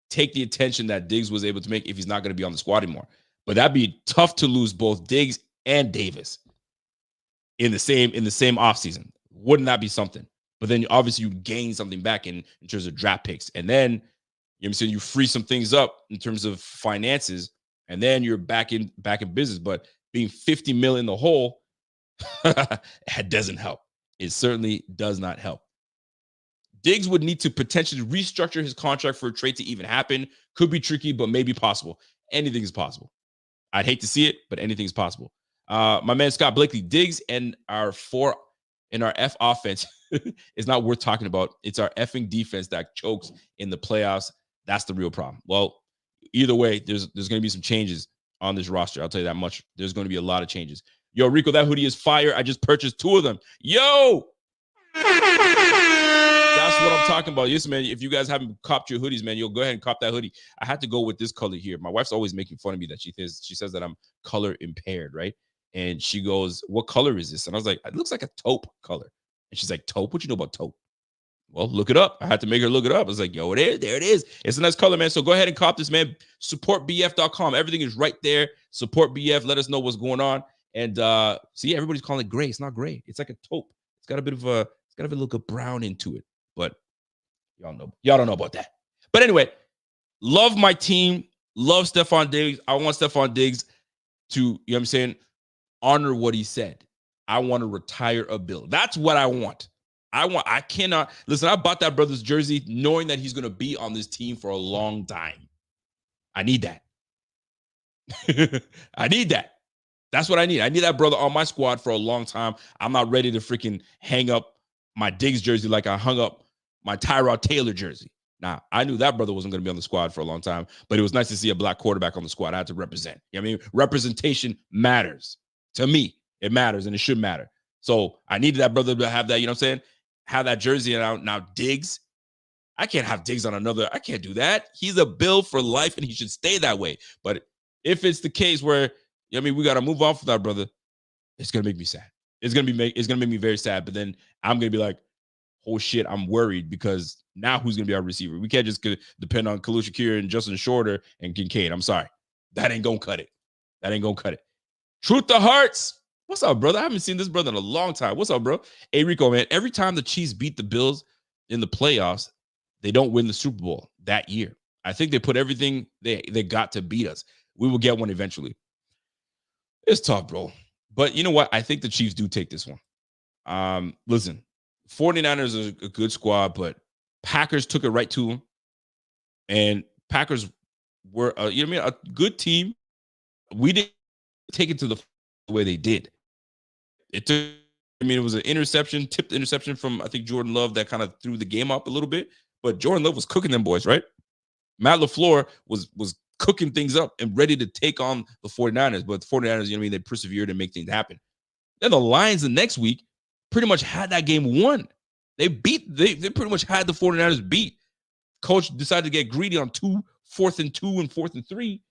take the attention that Diggs was able to make if he's not going to be on the squad anymore. But that'd be tough to lose both Diggs and Davis in the same offseason. Wouldn't that be something? But then obviously you gain something back in terms of draft picks. And then, you know what I'm saying, you free some things up in terms of finances, and then you're back in business. But being $50 million in the hole, it doesn't help. It certainly does not help. Diggs would need to potentially restructure his contract for a trade to even happen. Could be tricky, but maybe possible. Anything is possible. I'd hate to see it, but anything is possible. My man Scott Blakely, Diggs and our F offense is not worth talking about. It's our effing defense that chokes in the playoffs. That's the real problem. Well, either way, there's going to be some changes on this roster. I'll tell you that much. There's going to be a lot of changes. Yo, Rico, that hoodie is fire. I just purchased 2 of them. Yo! That's what I'm talking about. Yes, man. If you guys haven't copped your hoodies, man, you'll go ahead and cop that hoodie. I had to go with this color here. My wife's always making fun of me that she says that I'm color impaired, right? And she goes, "What color is this?" And I was like, "It looks like a taupe color." And she's like, "Taupe? What you know about taupe?" Well, look it up. I had to make her look it up. I was like, "Yo, there it is. It's a nice color, man." So go ahead and cop this, man. SupportBF.com. Everything is right there. Support BF. Let us know what's going on. And see, everybody's calling it gray. It's not gray. It's like a taupe. It's got a look of brown into it. But y'all don't know about that. But anyway, love my team. Love Stefon Diggs. I want Stefon Diggs to, you know what I'm saying, honor what he said. I want to retire a bill. That's what I want. I cannot listen. I bought that brother's jersey knowing that he's going to be on this team for a long time. I need that. I need that. That's what I need. I need that brother on my squad for a long time. I'm not ready to freaking hang up my Diggs jersey like I hung up my Tyrod Taylor jersey. Now, I knew that brother wasn't going to be on the squad for a long time, but it was nice to see a black quarterback on the squad. I had to represent. You know what I mean? Representation matters. To me, it matters, and it should matter. So I needed that brother to have that, you know what I'm saying? Have that jersey. And now Diggs, I can't have Diggs on another. I can't do that. He's a Bill for life, and he should stay that way. But if it's the case where, you know what I mean, we got to move on from that brother, it's going to make me sad. It's going to make me very sad. But then I'm going to be like, oh shit, I'm worried, because now who's going to be our receiver? We can't just depend on Khalil Shakir and Justin Shorter and Kincaid. I'm sorry. That ain't going to cut it. Truth to Hearts. What's up, brother? I haven't seen this brother in a long time. What's up, bro? Hey, Rico, man, every time the Chiefs beat the Bills in the playoffs, they don't win the Super Bowl that year. I think they put everything they got to beat us. We will get one eventually. It's tough, bro. But you know what? I think the Chiefs do take this one. Listen, 49ers are a good squad, but Packers took it right to them. And Packers were, you know what I mean, a good team. We didn't take it to the way they did. It was an tipped interception from, I think, Jordan Love that kind of threw the game up a little bit. But Jordan Love was cooking them boys, right? Matt LaFleur was cooking things up and ready to take on the 49ers. But the 49ers, you know what I mean, they persevered and make things happen. Then the Lions the next week pretty much had that game won. They pretty much had the 49ers beat. Coach decided to get greedy on 4th and 2 and 4th and 3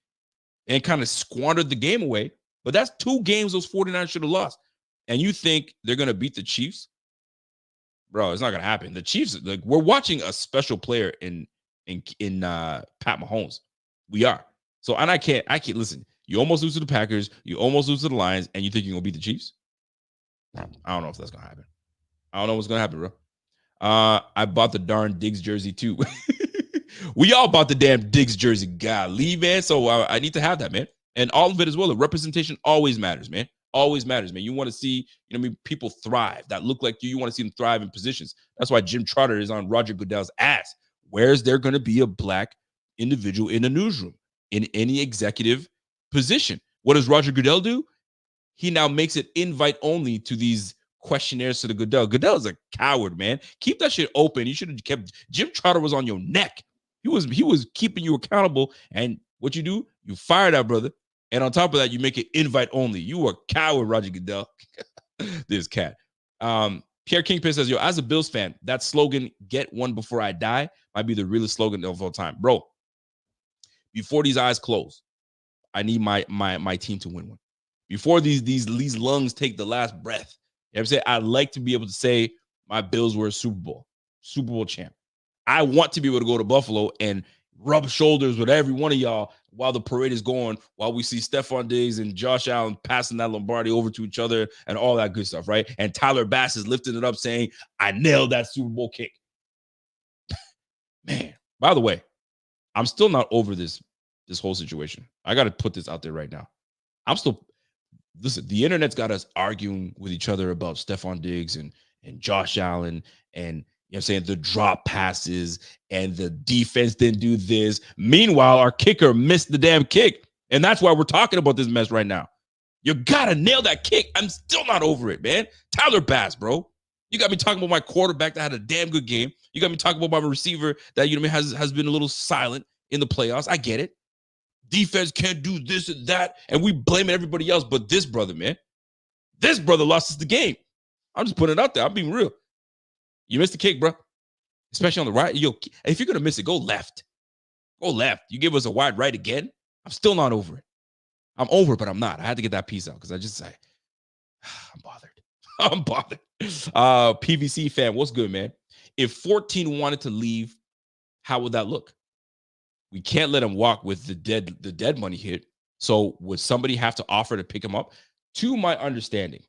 and kind of squandered the game away. But that's 2 games those 49ers should have lost. And you think they're going to beat the Chiefs? Bro, it's not going to happen. The Chiefs, like, we're watching a special player in Pat Mahomes. We are. So, and I can't listen. You almost lose to the Packers, you almost lose to the Lions, and you think you're going to beat the Chiefs? I don't know if that's going to happen. I don't know what's going to happen, bro. I bought the darn Diggs jersey too. We all bought the damn Diggs jersey. Golly, man. So I need to have that, man. And all of it as well. The representation always matters, man. Always matters, man. You want to see, you know, people thrive that look like you. You want to see them thrive in positions. That's why Jim Trotter is on Roger Goodell's ass. where's there going to be a black individual in the newsroom in any executive position? What does Roger Goodell do? He now makes it invite only to these questionnaires to the Goodell. Goodell is a coward, man. Keep that shit open. You should have kept. Jim Trotter was on your neck. He was keeping you accountable. And what you do? You fire that brother. And on top of that, you make it invite only. You are a coward, Roger Goodell. This cat. Pierre Kingpin says, yo, as a Bills fan, that slogan, get one before I die, might be the realest slogan of all time. Bro, before these eyes close, I need my team to win one. Before these lungs take the last breath, you know what I'm saying? I'd like to be able to say my Bills were a Super Bowl champ. I want to be able to go to Buffalo and rub shoulders with every one of y'all while the parade is going, while we see Stefon Diggs and Josh Allen passing that Lombardi over to each other and all that good stuff, right? And Tyler Bass is lifting it up saying, I nailed that Super Bowl kick. Man, by the way, I'm still not over this whole situation. I got to put this out there right now. Listen, the internet's got us arguing with each other about Stefon Diggs and Josh Allen and, you know what I'm saying, the drop passes and the defense didn't do this. Meanwhile, our kicker missed the damn kick. And that's why we're talking about this mess right now. You got to nail that kick. I'm still not over it, man. Tyler Bass, bro. You got me talking about my quarterback that had a damn good game. You got me talking about my receiver that, you know, has been a little silent in the playoffs. I get it. Defense can't do this and that. And we blaming everybody else but this brother, man. This brother lost us the game. I'm just putting it out there. I'm being real. You missed the kick, bro. Especially on the right. Yo, if you're going to miss it, go left. Go left. You give us a wide right again. I'm still not over it. I'm over it, but I'm not. I had to get that piece out because I'm bothered. I'm bothered. PVC fan, what's good, man? If 14 wanted to leave, how would that look? We can't let him walk with the dead money hit. So would somebody have to offer to pick him up? To my understanding,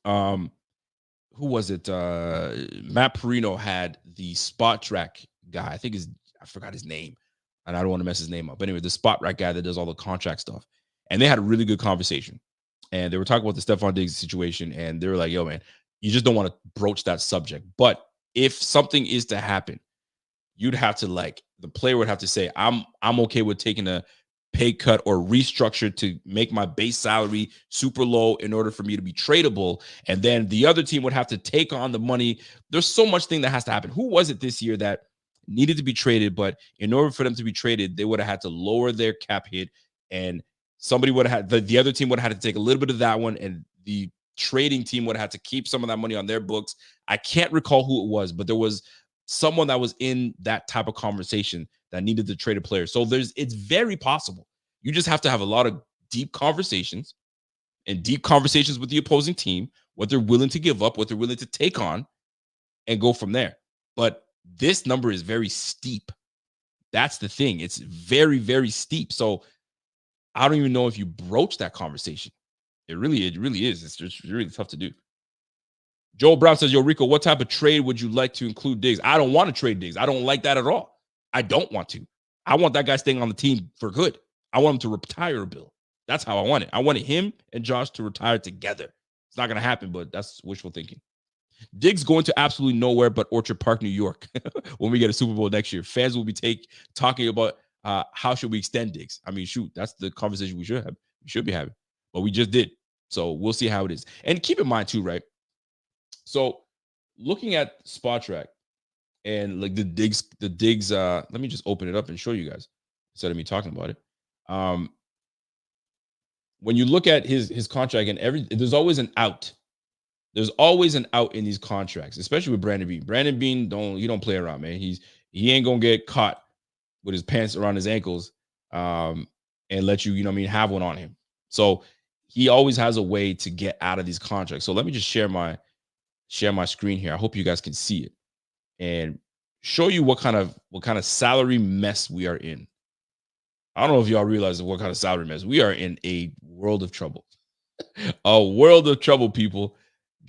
who was it? Matt Perino had the spot track guy. I forgot his name, and I don't want to mess his name up. But anyway, the spot track guy that does all the contract stuff. And they had a really good conversation. And they were talking about the Stefon Diggs situation. And they were like, yo, man, you just don't want to broach that subject. But if something is to happen, you'd have to, like, the player would have to say, I'm okay with taking a pay cut or restructure to make my base salary super low in order for me to be tradable. And then the other team would have to take on the money. There's so much thing that has to happen. Who was it this year that needed to be traded, but in order for them to be traded, they would have had to lower their cap hit, and somebody would have had, the other team would have had to take a little bit of that one, and the trading team would have had to keep some of that money on their books. I can't recall who it was, but there was someone that was in that type of conversation that needed to trade a player. So it's very possible. You just have to have a lot of deep conversations with the opposing team, what they're willing to give up, what they're willing to take on, and go from there. But this number is very steep. That's the thing. It's very, very steep. So I don't even know if you broach that conversation. It really is. It's just really tough to do. Joel Brown says, yo, Rico, what type of trade would you like to include Diggs? I don't want to trade Diggs. I don't like that at all. I don't want to. I want that guy staying on the team for good. I want him to retire a bill. That's how I want it. I wanted him and Josh to retire together. It's not going to happen, but that's wishful thinking. Diggs going to absolutely nowhere but Orchard Park, New York. When we get a Super Bowl next year, fans will be talking about how should we extend Diggs. I mean, shoot, that's the conversation we should be having, but we just did. So we'll see how it is. And keep in mind too, right? So looking at Spot Track and like the Diggs, let me just open it up and show you guys instead of me talking about it. When you look at his contract and there's always an out. There's always an out in these contracts, especially with Brandon Beane. Brandon Beane don't play around, man. He ain't gonna get caught with his pants around his ankles and let you have one on him. So he always has a way to get out of these contracts. So let me just share my screen here. I hope you guys can see it and show you what kind of salary mess we are in. I don't know if y'all realize what kind of salary mess. We are in a world of trouble. A world of trouble, people.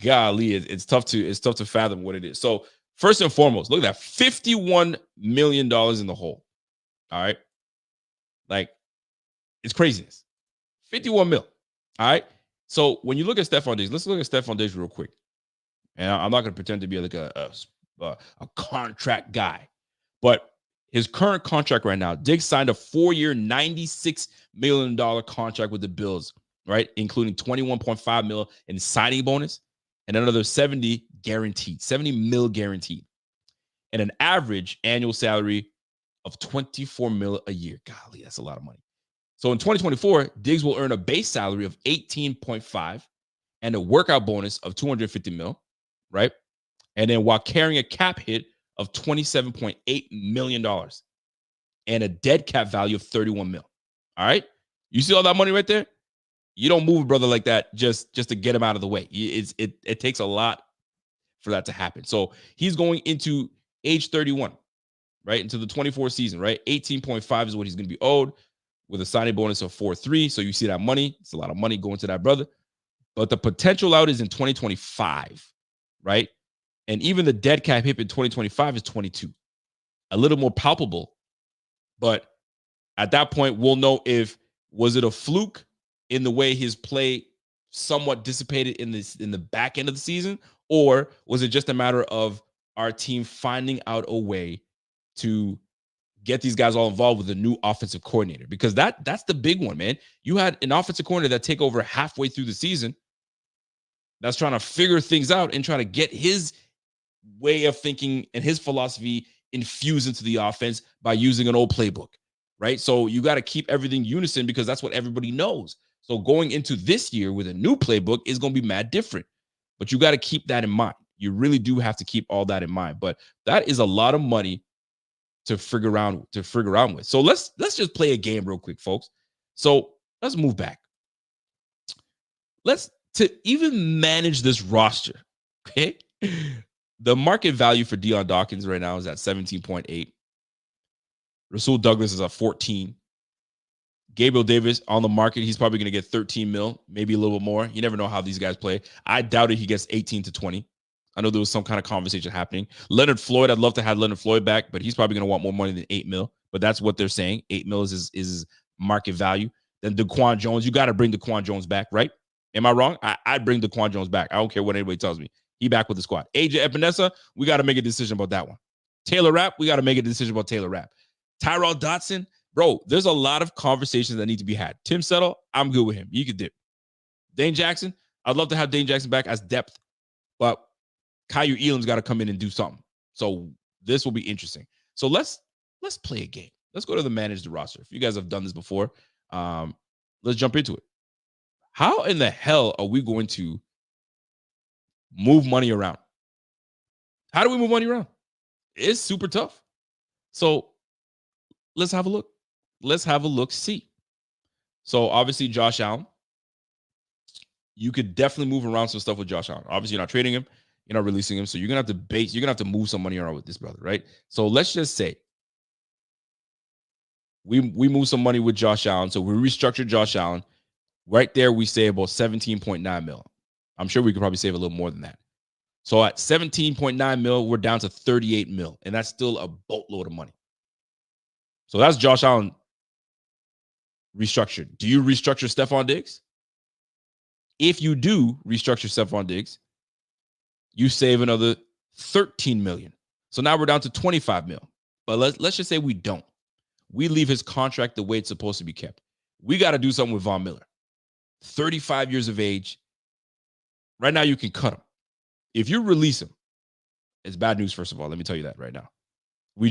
Golly, it's tough to fathom what it is. So first and foremost, look at that, $51 million in the hole. All right. Like, it's craziness. 51 mil. All right. So when you look at Stefon Diggs, let's look at Stefon Diggs real quick. And I'm not going to pretend to be like a contract guy, But his current contract right now, Diggs signed a 4-year, $96 million contract with the Bills, right? Including $21.5 million in signing bonus and another 70 mil guaranteed. And an average annual salary of $24 million a year. Golly, that's a lot of money. So in 2024, Diggs will earn a base salary of 18.5 and a workout bonus of $250 million, right? And then while carrying a cap hit of $27.8 million and a dead cap value of $31 million. All right. You see all that money right there? You don't move a brother like that just to get him out of the way. It takes a lot for that to happen. So he's going into age 31, right? Into the 24 season, right? 18.5 is what he's going to be owed with a signing bonus of 4.3. So you see that money. It's a lot of money going to that brother. But the potential out is in 2025, right? And even the dead cap hit in 2025 is 22. A little more palpable. But at that point, we'll know was it a fluke in the way his play somewhat dissipated in the back end of the season, or was it just a matter of our team finding out a way to get these guys all involved with a new offensive coordinator? Because that's the big one, man. You had an offensive coordinator that take over halfway through the season that's trying to figure things out and trying to get his way of thinking and his philosophy infused into the offense by using an old playbook, right? So you got to keep everything unison because that's what everybody knows. So going into this year with a new playbook is going to be mad different, but you got to keep that in mind. You really do have to keep all that in mind, but that is a lot of money to figure around with. So let's just play a game real quick, folks. So let's move back. To even manage this roster, okay? The market value for Deion Dawkins right now is at 17.8. Rasul Douglas is at 14. Gabriel Davis on the market, he's probably going to get 13 mil, maybe a little more. You never know how these guys play. I doubt he gets 18 to 20. I know there was some kind of conversation happening. Leonard Floyd, I'd love to have Leonard Floyd back, but he's probably going to want more money than 8 mil. But that's what they're saying. 8 mil is his market value. Then DaQuan Jones, you got to bring DaQuan Jones back, right? Am I wrong? I'd bring DaQuan Jones back. I don't care what anybody tells me. He back with the squad. AJ Epinesa, we got to make a decision about that one. Taylor Rapp, we got to make a decision about Taylor Rapp. Tyrell Dotson, bro, there's a lot of conversations that need to be had. Tim Settle, I'm good with him. You could dip. Dane Jackson, I'd love to have Dane Jackson back as depth, but Kyu Elam's got to come in and do something. So this will be interesting. So let's play a game. Let's go to the manage the roster. If you guys have done this before, let's jump into it. How in the hell are we going to move money around? How do we move money around? It's super tough. So let's have a look. Let's have a look, see. So obviously Josh Allen, you could definitely move around some stuff with Josh Allen. Obviously you're not trading him. You're not releasing him. So you're going to have to move some money around with this brother, right? So let's just say we move some money with Josh Allen. So we restructured Josh Allen. Right there, we save about 17.9 mil. I'm sure we could probably save a little more than that. So at 17.9 mil, we're down to 38 mil. And that's still a boatload of money. So that's Josh Allen restructured. Do you restructure Stefon Diggs? If you do restructure Stefon Diggs, you save another 13 million. So now we're down to 25 mil. But let's just say we don't. We leave his contract the way it's supposed to be kept. We got to do something with Von Miller. 35 years of age. Right now, you can cut him. If you release him, it's bad news, first of all. Let me tell you that right now. We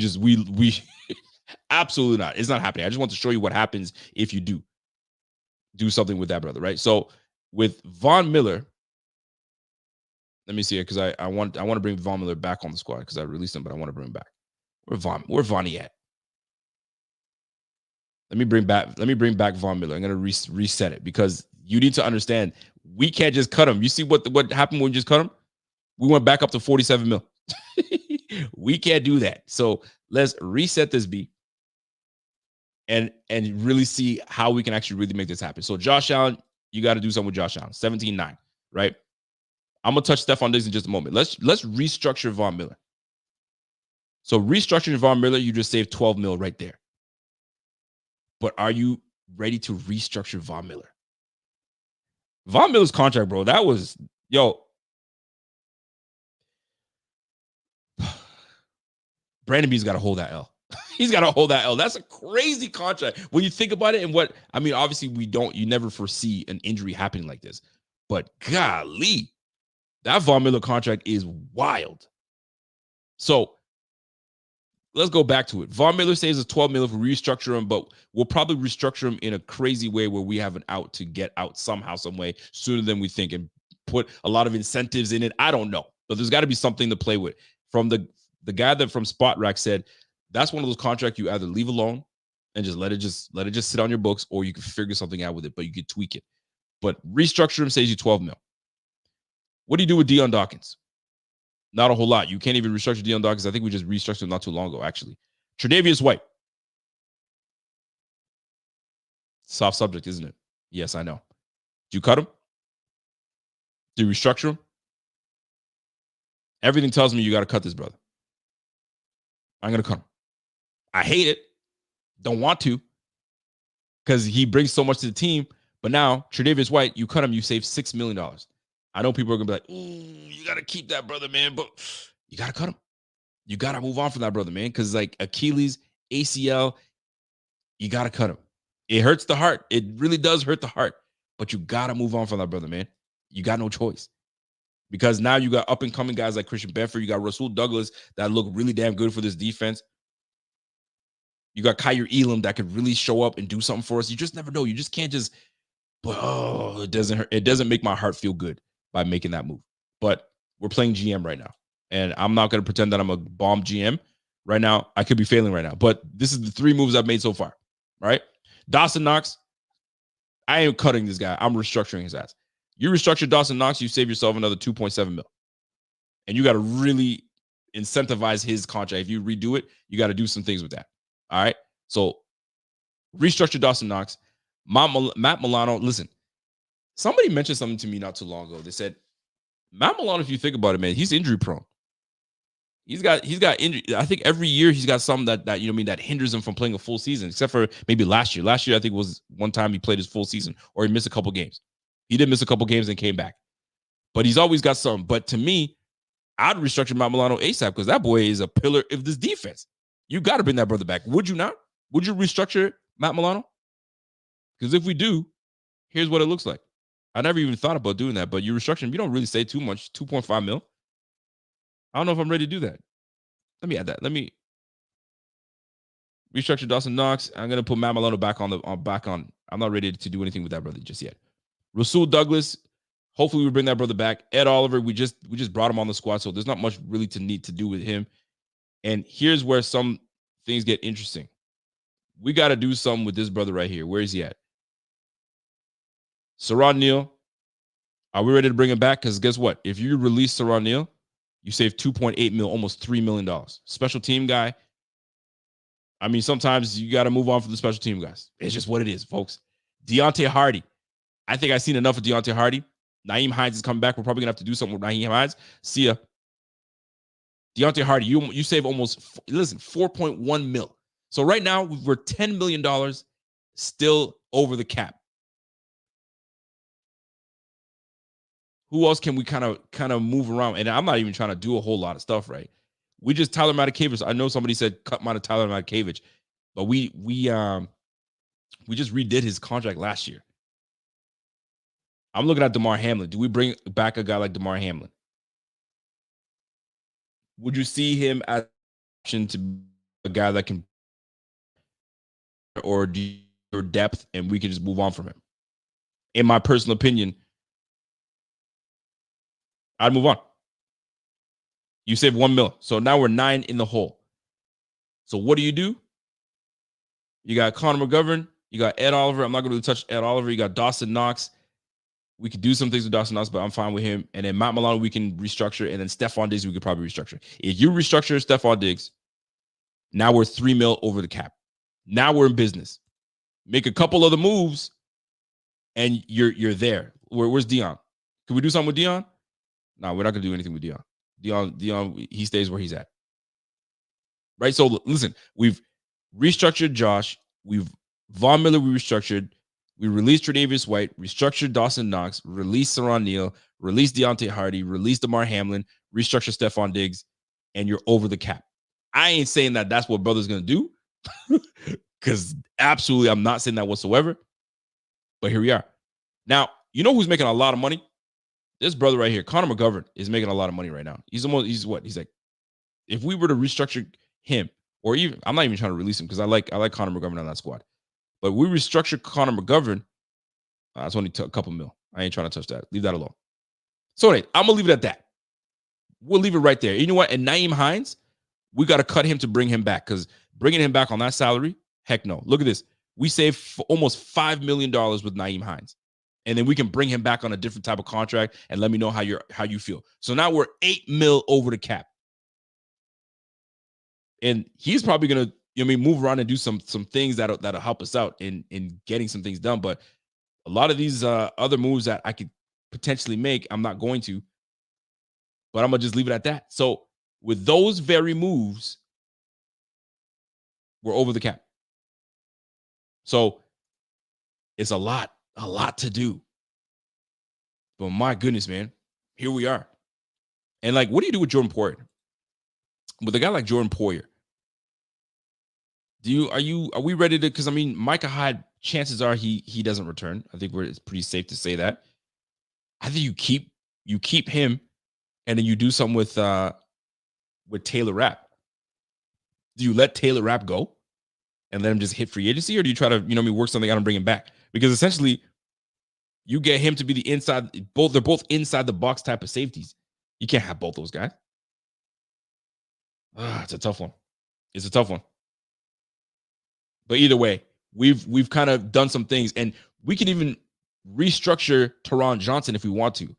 absolutely not. It's not happening. I just want to show you what happens if you do something with that brother, right? So with Von Miller, let me see it because I want to bring Von Miller back on the squad because I released him, but I want to bring him back. Where Vonnie at? Let me bring back Von Miller. I'm going to reset it because you need to understand we can't just cut him. You see what happened when we just cut him? We went back up to 47 mil. We can't do that. So let's reset this beat and really see how we can actually really make this happen. So Josh Allen, you got to do something with Josh Allen. 17.9, right? I'm going to touch Stefon Diggs in just a moment. Let's restructure Von Miller. So restructuring Von Miller, you just saved 12 mil right there. But are you ready to restructure Von Miller? Von Miller's contract, bro, that was, Brandon Bean's got to hold that L. He's got to hold that L. That's a crazy contract when you think about it. And what I mean, obviously, you never foresee an injury happening like this. But golly, that Von Miller contract is wild. So let's go back to it. Von Miller says it's $12 million if we restructure him, but we'll probably restructure him in a crazy way where we have an out to get out somehow, some way sooner than we think, and put a lot of incentives in it. I don't know, but there's got to be something to play with. From the guy that from Spot Rack said, that's one of those contracts you either leave alone and just let it sit on your books, or you can figure something out with it, but you could tweak it. But restructure him saves you $12 million. What do you do with Deion Dawkins? Not a whole lot. You can't even restructure Deion Dawkins. I think we just restructured him not too long ago, actually. Tre'Davious White. Soft subject, isn't it? Yes, I know. Do you cut him? Do you restructure him? Everything tells me you got to cut this brother. I'm going to cut him. I hate it. Don't want to, because he brings so much to the team. But now, Tre'Davious White, you cut him, you save $6 million. I know people are going to be like, ooh, you got to keep that brother, man. But you got to cut him. You got to move on from that brother, man. Because like Achilles, ACL, you got to cut him. It hurts the heart. It really does hurt the heart. But you got to move on from that brother, man. You got no choice. Because now you got up-and-coming guys like Christian Benford. You got Rasul Douglas that look really damn good for this defense. You got Kyer Elam that could really show up and do something for us. You just never know. You just can't just, but it doesn't hurt. It doesn't make my heart feel good by making that move. But we're playing GM right now. And I'm not going to pretend that I'm a bomb GM right now. I could be failing right now. But this is the 3 moves I've made so far. Right? Dawson Knox, I ain't cutting this guy. I'm restructuring his ass. You restructure Dawson Knox, you save yourself another $2.7 million. And you got to really incentivize his contract. If you redo it, you got to do some things with that. All right? So restructure Dawson Knox. Matt Milano, listen, somebody mentioned something to me not too long ago. They said, Matt Milano, if you think about it, man, he's injury prone. He's got injury. I think every year he's got something that that hinders him from playing a full season, except for maybe last year. Last year, I think was one time he played his full season, or he missed a couple games. He did miss a couple games and came back. But he's always got something. But to me, I'd restructure Matt Milano ASAP, because that boy is a pillar of this defense. You got to bring that brother back. Would you not? Would you restructure Matt Milano? Because if we do, here's what it looks like. I never even thought about doing that, but you restructure him. You don't really say too much, 2.5 mil. I don't know if I'm ready to do that. Let me add that. Let me restructure Dawson Knox. I'm going to put Matt Milano back on. I'm not ready to do anything with that brother just yet. Rasul Douglas, hopefully we bring that brother back. Ed Oliver, we just brought him on the squad, so there's not much really to do with him. And here's where some things get interesting. We got to do something with this brother right here. Where is he at? Saron Neal, are we ready to bring him back? Because guess what? If you release Saron Neal, you save $2.8 million, almost $3 million. Special team guy. I mean, sometimes you got to move on from the special team guys. It's just what it is, folks. Deontay Hardy. I think I've seen enough of Deontay Hardy. Naeem Hines is coming back. We're probably going to have to do something with Naeem Hines. See ya. Deontay Hardy, you save almost, $4.1 mil. So right now, we're $10 million still over the cap. Who else can we kind of move around? And I'm not even trying to do a whole lot of stuff, right? We just Tyler Matakevich. I know somebody said cut Tyler Matakevich, but we just redid his contract last year. I'm looking at DeMar Hamlin. Do we bring back a guy like DeMar Hamlin? Would you see him as an option to be a guy that can, or do your depth, and we can just move on from him? In my personal opinion, I'd move on. You save $1 million. So now we're 9 in the hole. So what do? You got Connor McGovern. You got Ed Oliver. I'm not going to touch Ed Oliver. You got Dawson Knox. We could do some things with Dawson Knox, but I'm fine with him. And then Matt Milano, we can restructure. And then Stefon Diggs, we could probably restructure. If you restructure Stefon Diggs, now we're $3 million over the cap. Now we're in business. Make a couple other moves, and you're there. Where's Dion? Can we do something with Dion? No, we're not going to do anything with Dion. Dion, he stays where he's at. Right? So, listen, we've restructured Josh. Von Miller, we restructured. We released Tre'Davious White, restructured Dawson Knox, released Saron Neal, released Deontay Hardy, released DeMar Hamlin, restructured Stefon Diggs, and you're over the cap. I ain't saying that that's what brother's going to do, because absolutely I'm not saying that whatsoever. But here we are. Now, you know who's making a lot of money? This brother right here, Connor McGovern, is making a lot of money right now. He's like, if we were to restructure him, or even, I'm not even trying to release him because I like Connor McGovern on that squad. But we restructure Connor McGovern, that's only a couple mil. I ain't trying to touch that. Leave that alone. So anyway, I'm going to leave it at that. We'll leave it right there. You know what? And Nyheim Hines, we got to cut him to bring him back, because bringing him back on that salary, heck no. Look at this. We saved almost $5 million with Nyheim Hines. And then we can bring him back on a different type of contract and let me know how you feel. So now we're $8 million over the cap. And he's probably going to, move around and do some things that'll help us out in getting some things done. But a lot of these other moves that I could potentially make, I'm not going to. But I'm going to just leave it at that. So with those very moves, we're over the cap. So it's a lot to do. But my goodness, man, here we are. And like, what do you do with Jordan Poyer? With a guy like Jordan Poyer, are we ready to? Because I mean, Micah Hyde, chances are he doesn't return. I think it's pretty safe to say that. I think you keep him, and then you do something with Taylor Rapp. Do you let Taylor Rapp go and let him just hit free agency, or do you try to work something out and bring him back? Because essentially, you get him to be the inside. They're both inside the box type of safeties. You can't have both those guys. It's a tough one. It's a tough one. But either way, we've kind of done some things, and we can even restructure Teron Johnson if we want to,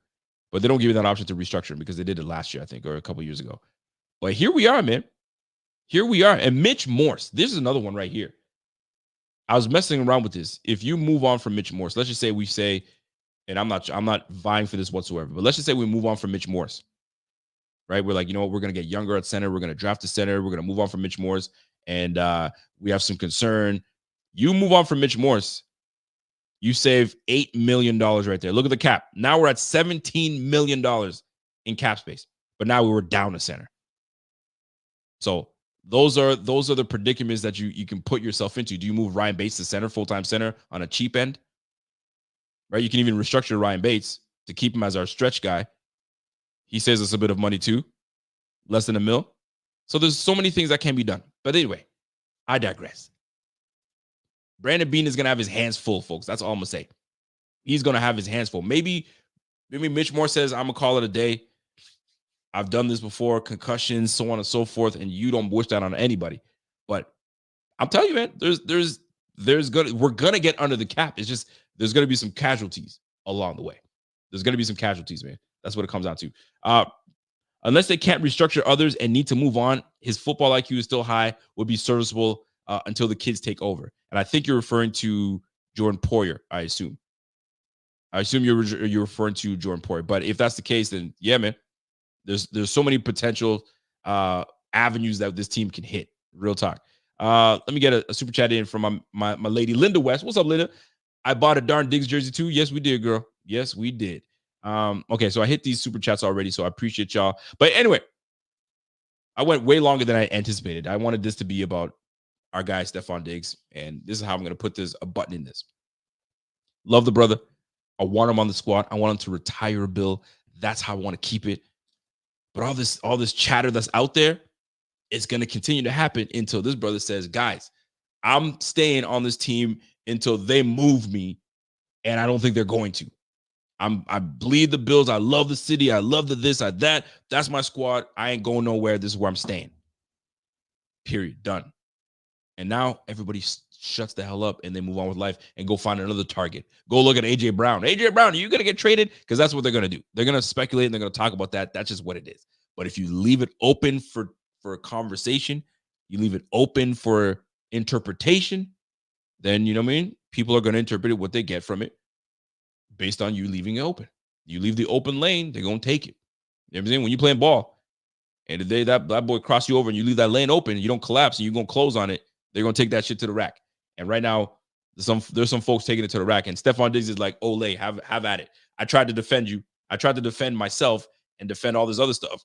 but they don't give you that option to restructure him because they did it last year, I think, or a couple years ago. But here we are, man. Here we are. And Mitch Morse, this is another one right here. I was messing around with this. If you move on from Mitch Morse, let's just say and I'm not vying for this whatsoever, but let's just say we move on from Mitch Morse, right? We're like, you know what? We're going to get younger at center. We're going to draft a center. We're going to move on from Mitch Morse. And we have some concern. You move on from Mitch Morse, you save $8 million right there. Look at the cap. Now we're at $17 million in cap space, but now we were down a center. So those are the predicaments that you can put yourself into. Do you move Ryan Bates to center, full-time center on a cheap end? Right? You can even restructure Ryan Bates to keep him as our stretch guy. He saves us a bit of money too, less than $1 million. So there's so many things that can be done. But anyway, I digress. Brandon Beane is going to have his hands full, folks. That's all I'm going to say. He's going to have his hands full. Maybe Mitch Moore says, I'm going to call it a day. I've done this before, concussions, so on and so forth, and you don't wish that on anybody. But I'm telling you, man, we're going to get under the cap. It's just there's going to be some casualties along the way. There's going to be some casualties, man. That's what it comes down to. Unless they can't restructure others and need to move on, his football IQ is still high, would be serviceable until the kids take over. And I think you're referring to Jordan Poyer, I assume. You're referring to Jordan Poyer. But if that's the case, then yeah, man, there's so many potential avenues that this team can hit. Real talk. Let me get a super chat in from my lady, Linda West. What's up, Linda? I bought a darn Diggs jersey too. Yes, we did, girl. Yes, we did. Okay, so I hit these super chats already, so I appreciate y'all. But anyway, I went way longer than I anticipated. I wanted this to be about our guy, Stefon Diggs, and this is how I'm going to put a button in this. Love the brother. I want him on the squad. I want him to retire a bill. That's how I want to keep it. But all this chatter that's out there, it's going to continue to happen until this brother says, guys, I'm staying on this team until they move me, and I don't think they're going to. I bleed the Bills. I love the city. I love the this, that. That's my squad. I ain't going nowhere. This is where I'm staying. Period. Done. And now everybody shuts the hell up and they move on with life and go find another target. Go look at A.J. Brown. A.J. Brown, are you going to get traded? Because that's what they're going to do. They're going to speculate and they're going to talk about that. That's just what it is. But if you leave it open for a conversation, you leave it open for interpretation, then, you know what I mean? People are going to interpret it what they get from it based on you leaving it open. You leave the open lane, they're going to take it. You know what I'm saying? When you're playing ball, and the day that boy cross you over and you leave that lane open and you don't collapse and you're going to close on it, they're going to take that shit to the rack. And right now, there's some folks taking it to the rack. And Stefon Diggs is like, Olay, have at it. I tried to defend you. I tried to defend myself and defend all this other stuff.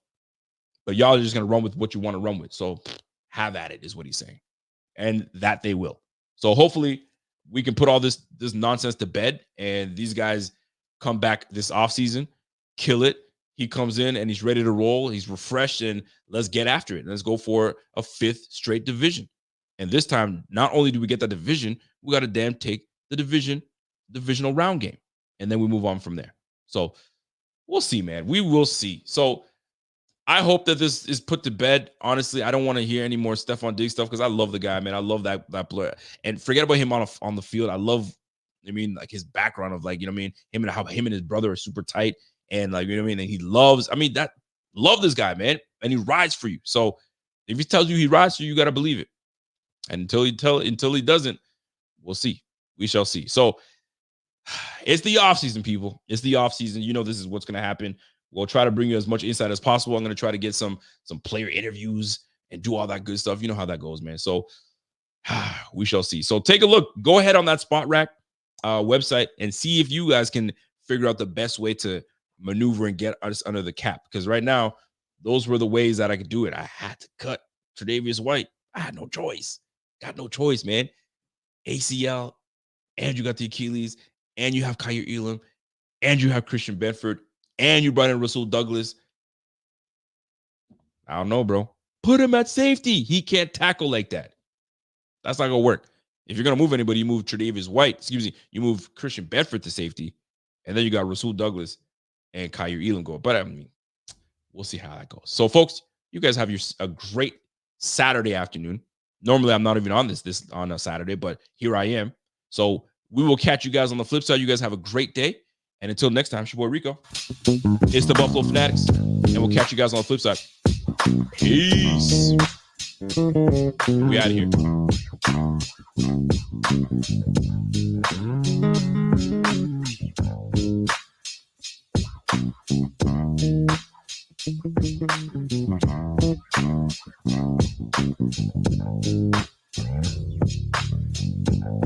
But y'all are just going to run with what you want to run with. So have at it, is what he's saying. And that they will. So hopefully we can put all this nonsense to bed, and these guys come back this offseason, kill it. He comes in and he's ready to roll. He's refreshed, and let's get after it. Let's go for a 5th straight division. And this time, not only do we get that division, we got to damn take the divisional round game. And then we move on from there. So we'll see, man. We will see. So I hope that this is put to bed. Honestly, I don't want to hear any more Stefon Diggs stuff because I love the guy, man. I love that player. And forget about him on the field. I love, like his background of him and how him and his brother are super tight. And and he loves, love this guy, man. And he rides for you. So if he tells you he rides for you, you got to believe it. And until he doesn't, we'll see. We shall see. So it's the offseason, people. It's the offseason. This is what's going to happen. We'll try to bring you as much insight as possible. I'm going to try to get some player interviews and do all that good stuff. You know how that goes, man. So we shall see. So take a look. Go ahead on that Spot Rack website and see if you guys can figure out the best way to maneuver and get us under the cap. Because right now, those were the ways that I could do it. I had to cut Tre'Davious White. I had no choice. Got no choice, man. ACL, and you got the Achilles, and you have Kyer Elam, and you have Christian Bedford, and you brought in Rasul Douglas. I don't know, bro. Put him at safety. He can't tackle like that. That's not going to work. If you're going to move anybody, you move Tre'Davious White. You move Christian Bedford to safety, and then you got Rasul Douglas and Kyer Elam going. But we'll see how that goes. So, folks, you guys have a great Saturday afternoon. Normally, I'm not even on this on a Saturday, but here I am. So we will catch you guys on the flip side. You guys have a great day. And until next time, it's your boy Rico. It's the Buffalo Fanatics. And we'll catch you guys on the flip side. Peace. We out of here.